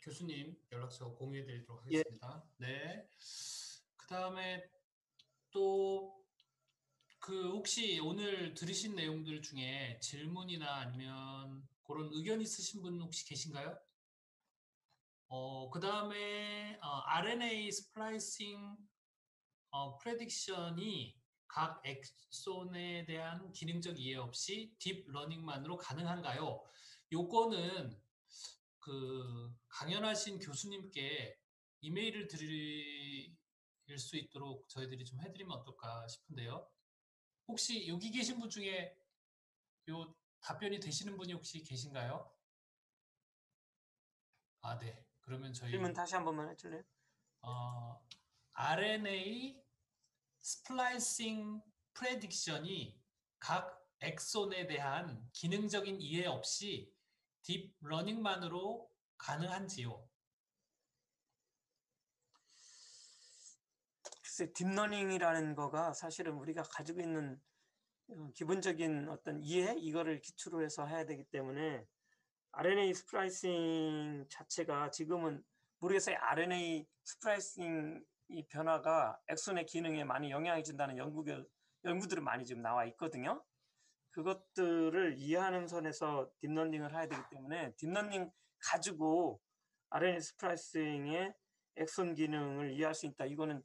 교수님 연락처 공유해 드리도록 하겠습니다. 네. 그 다음에 또 그 혹시 오늘 들으신 내용들 중에 질문이나 아니면 그런 의견 있으신 분 혹시 계신가요? 그 다음에 RNA 스플라이싱 프레딕션이 각 엑손에 대한 기능적 이해 없이 딥러닝만으로 가능한가요? 요거는 그 강연하신 교수님께 이메일을 드릴 수 있도록 저희들이 좀 해드리면 어떨까 싶은데요. 혹시 여기 계신 분 중에 요 답변이 되시는 분이 혹시 계신가요? 아, 네. 그러면 저희 질문 다시 한 번만 해줄래요? RNA 스플라이싱 프레딕션이 각 엑손에 대한 기능적인 이해 없이 딥러닝만으로 가능한지요? 글쎄 딥러닝이라는 거가 사실은 우리가 가지고 있는 기본적인 어떤 이해 이거를 기초로 해서 해야 되기 때문에 RNA 스플라이싱 자체가 지금은 모르겠어요. RNA 스플라이싱 이 변화가 엑손의 기능에 많이 영향을 준다는 연구들은 많이 지금 나와 있거든요. 그것들을 이해하는 선에서 딥러닝을 해야 되기 때문에 딥러닝 가지고 RNA 스플라이싱의 엑손 기능을 이해할 수 있다. 이거는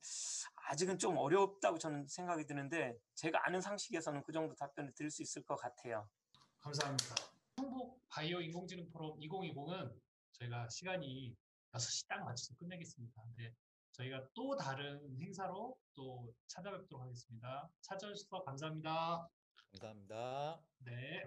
아직은 좀 어렵다고 저는 생각이 드는데 제가 아는 상식에서는 그 정도 답변을 드릴 수 있을 것 같아요. 감사합니다. 충북 바이오 인공지능 포럼 2020은 저희가 시간이 6시 딱 맞춰서 끝내겠습니다. 근데 저희가 또 다른 행사로 또 찾아뵙도록 하겠습니다. 찾아주셔서 감사합니다. 감사합니다. 네.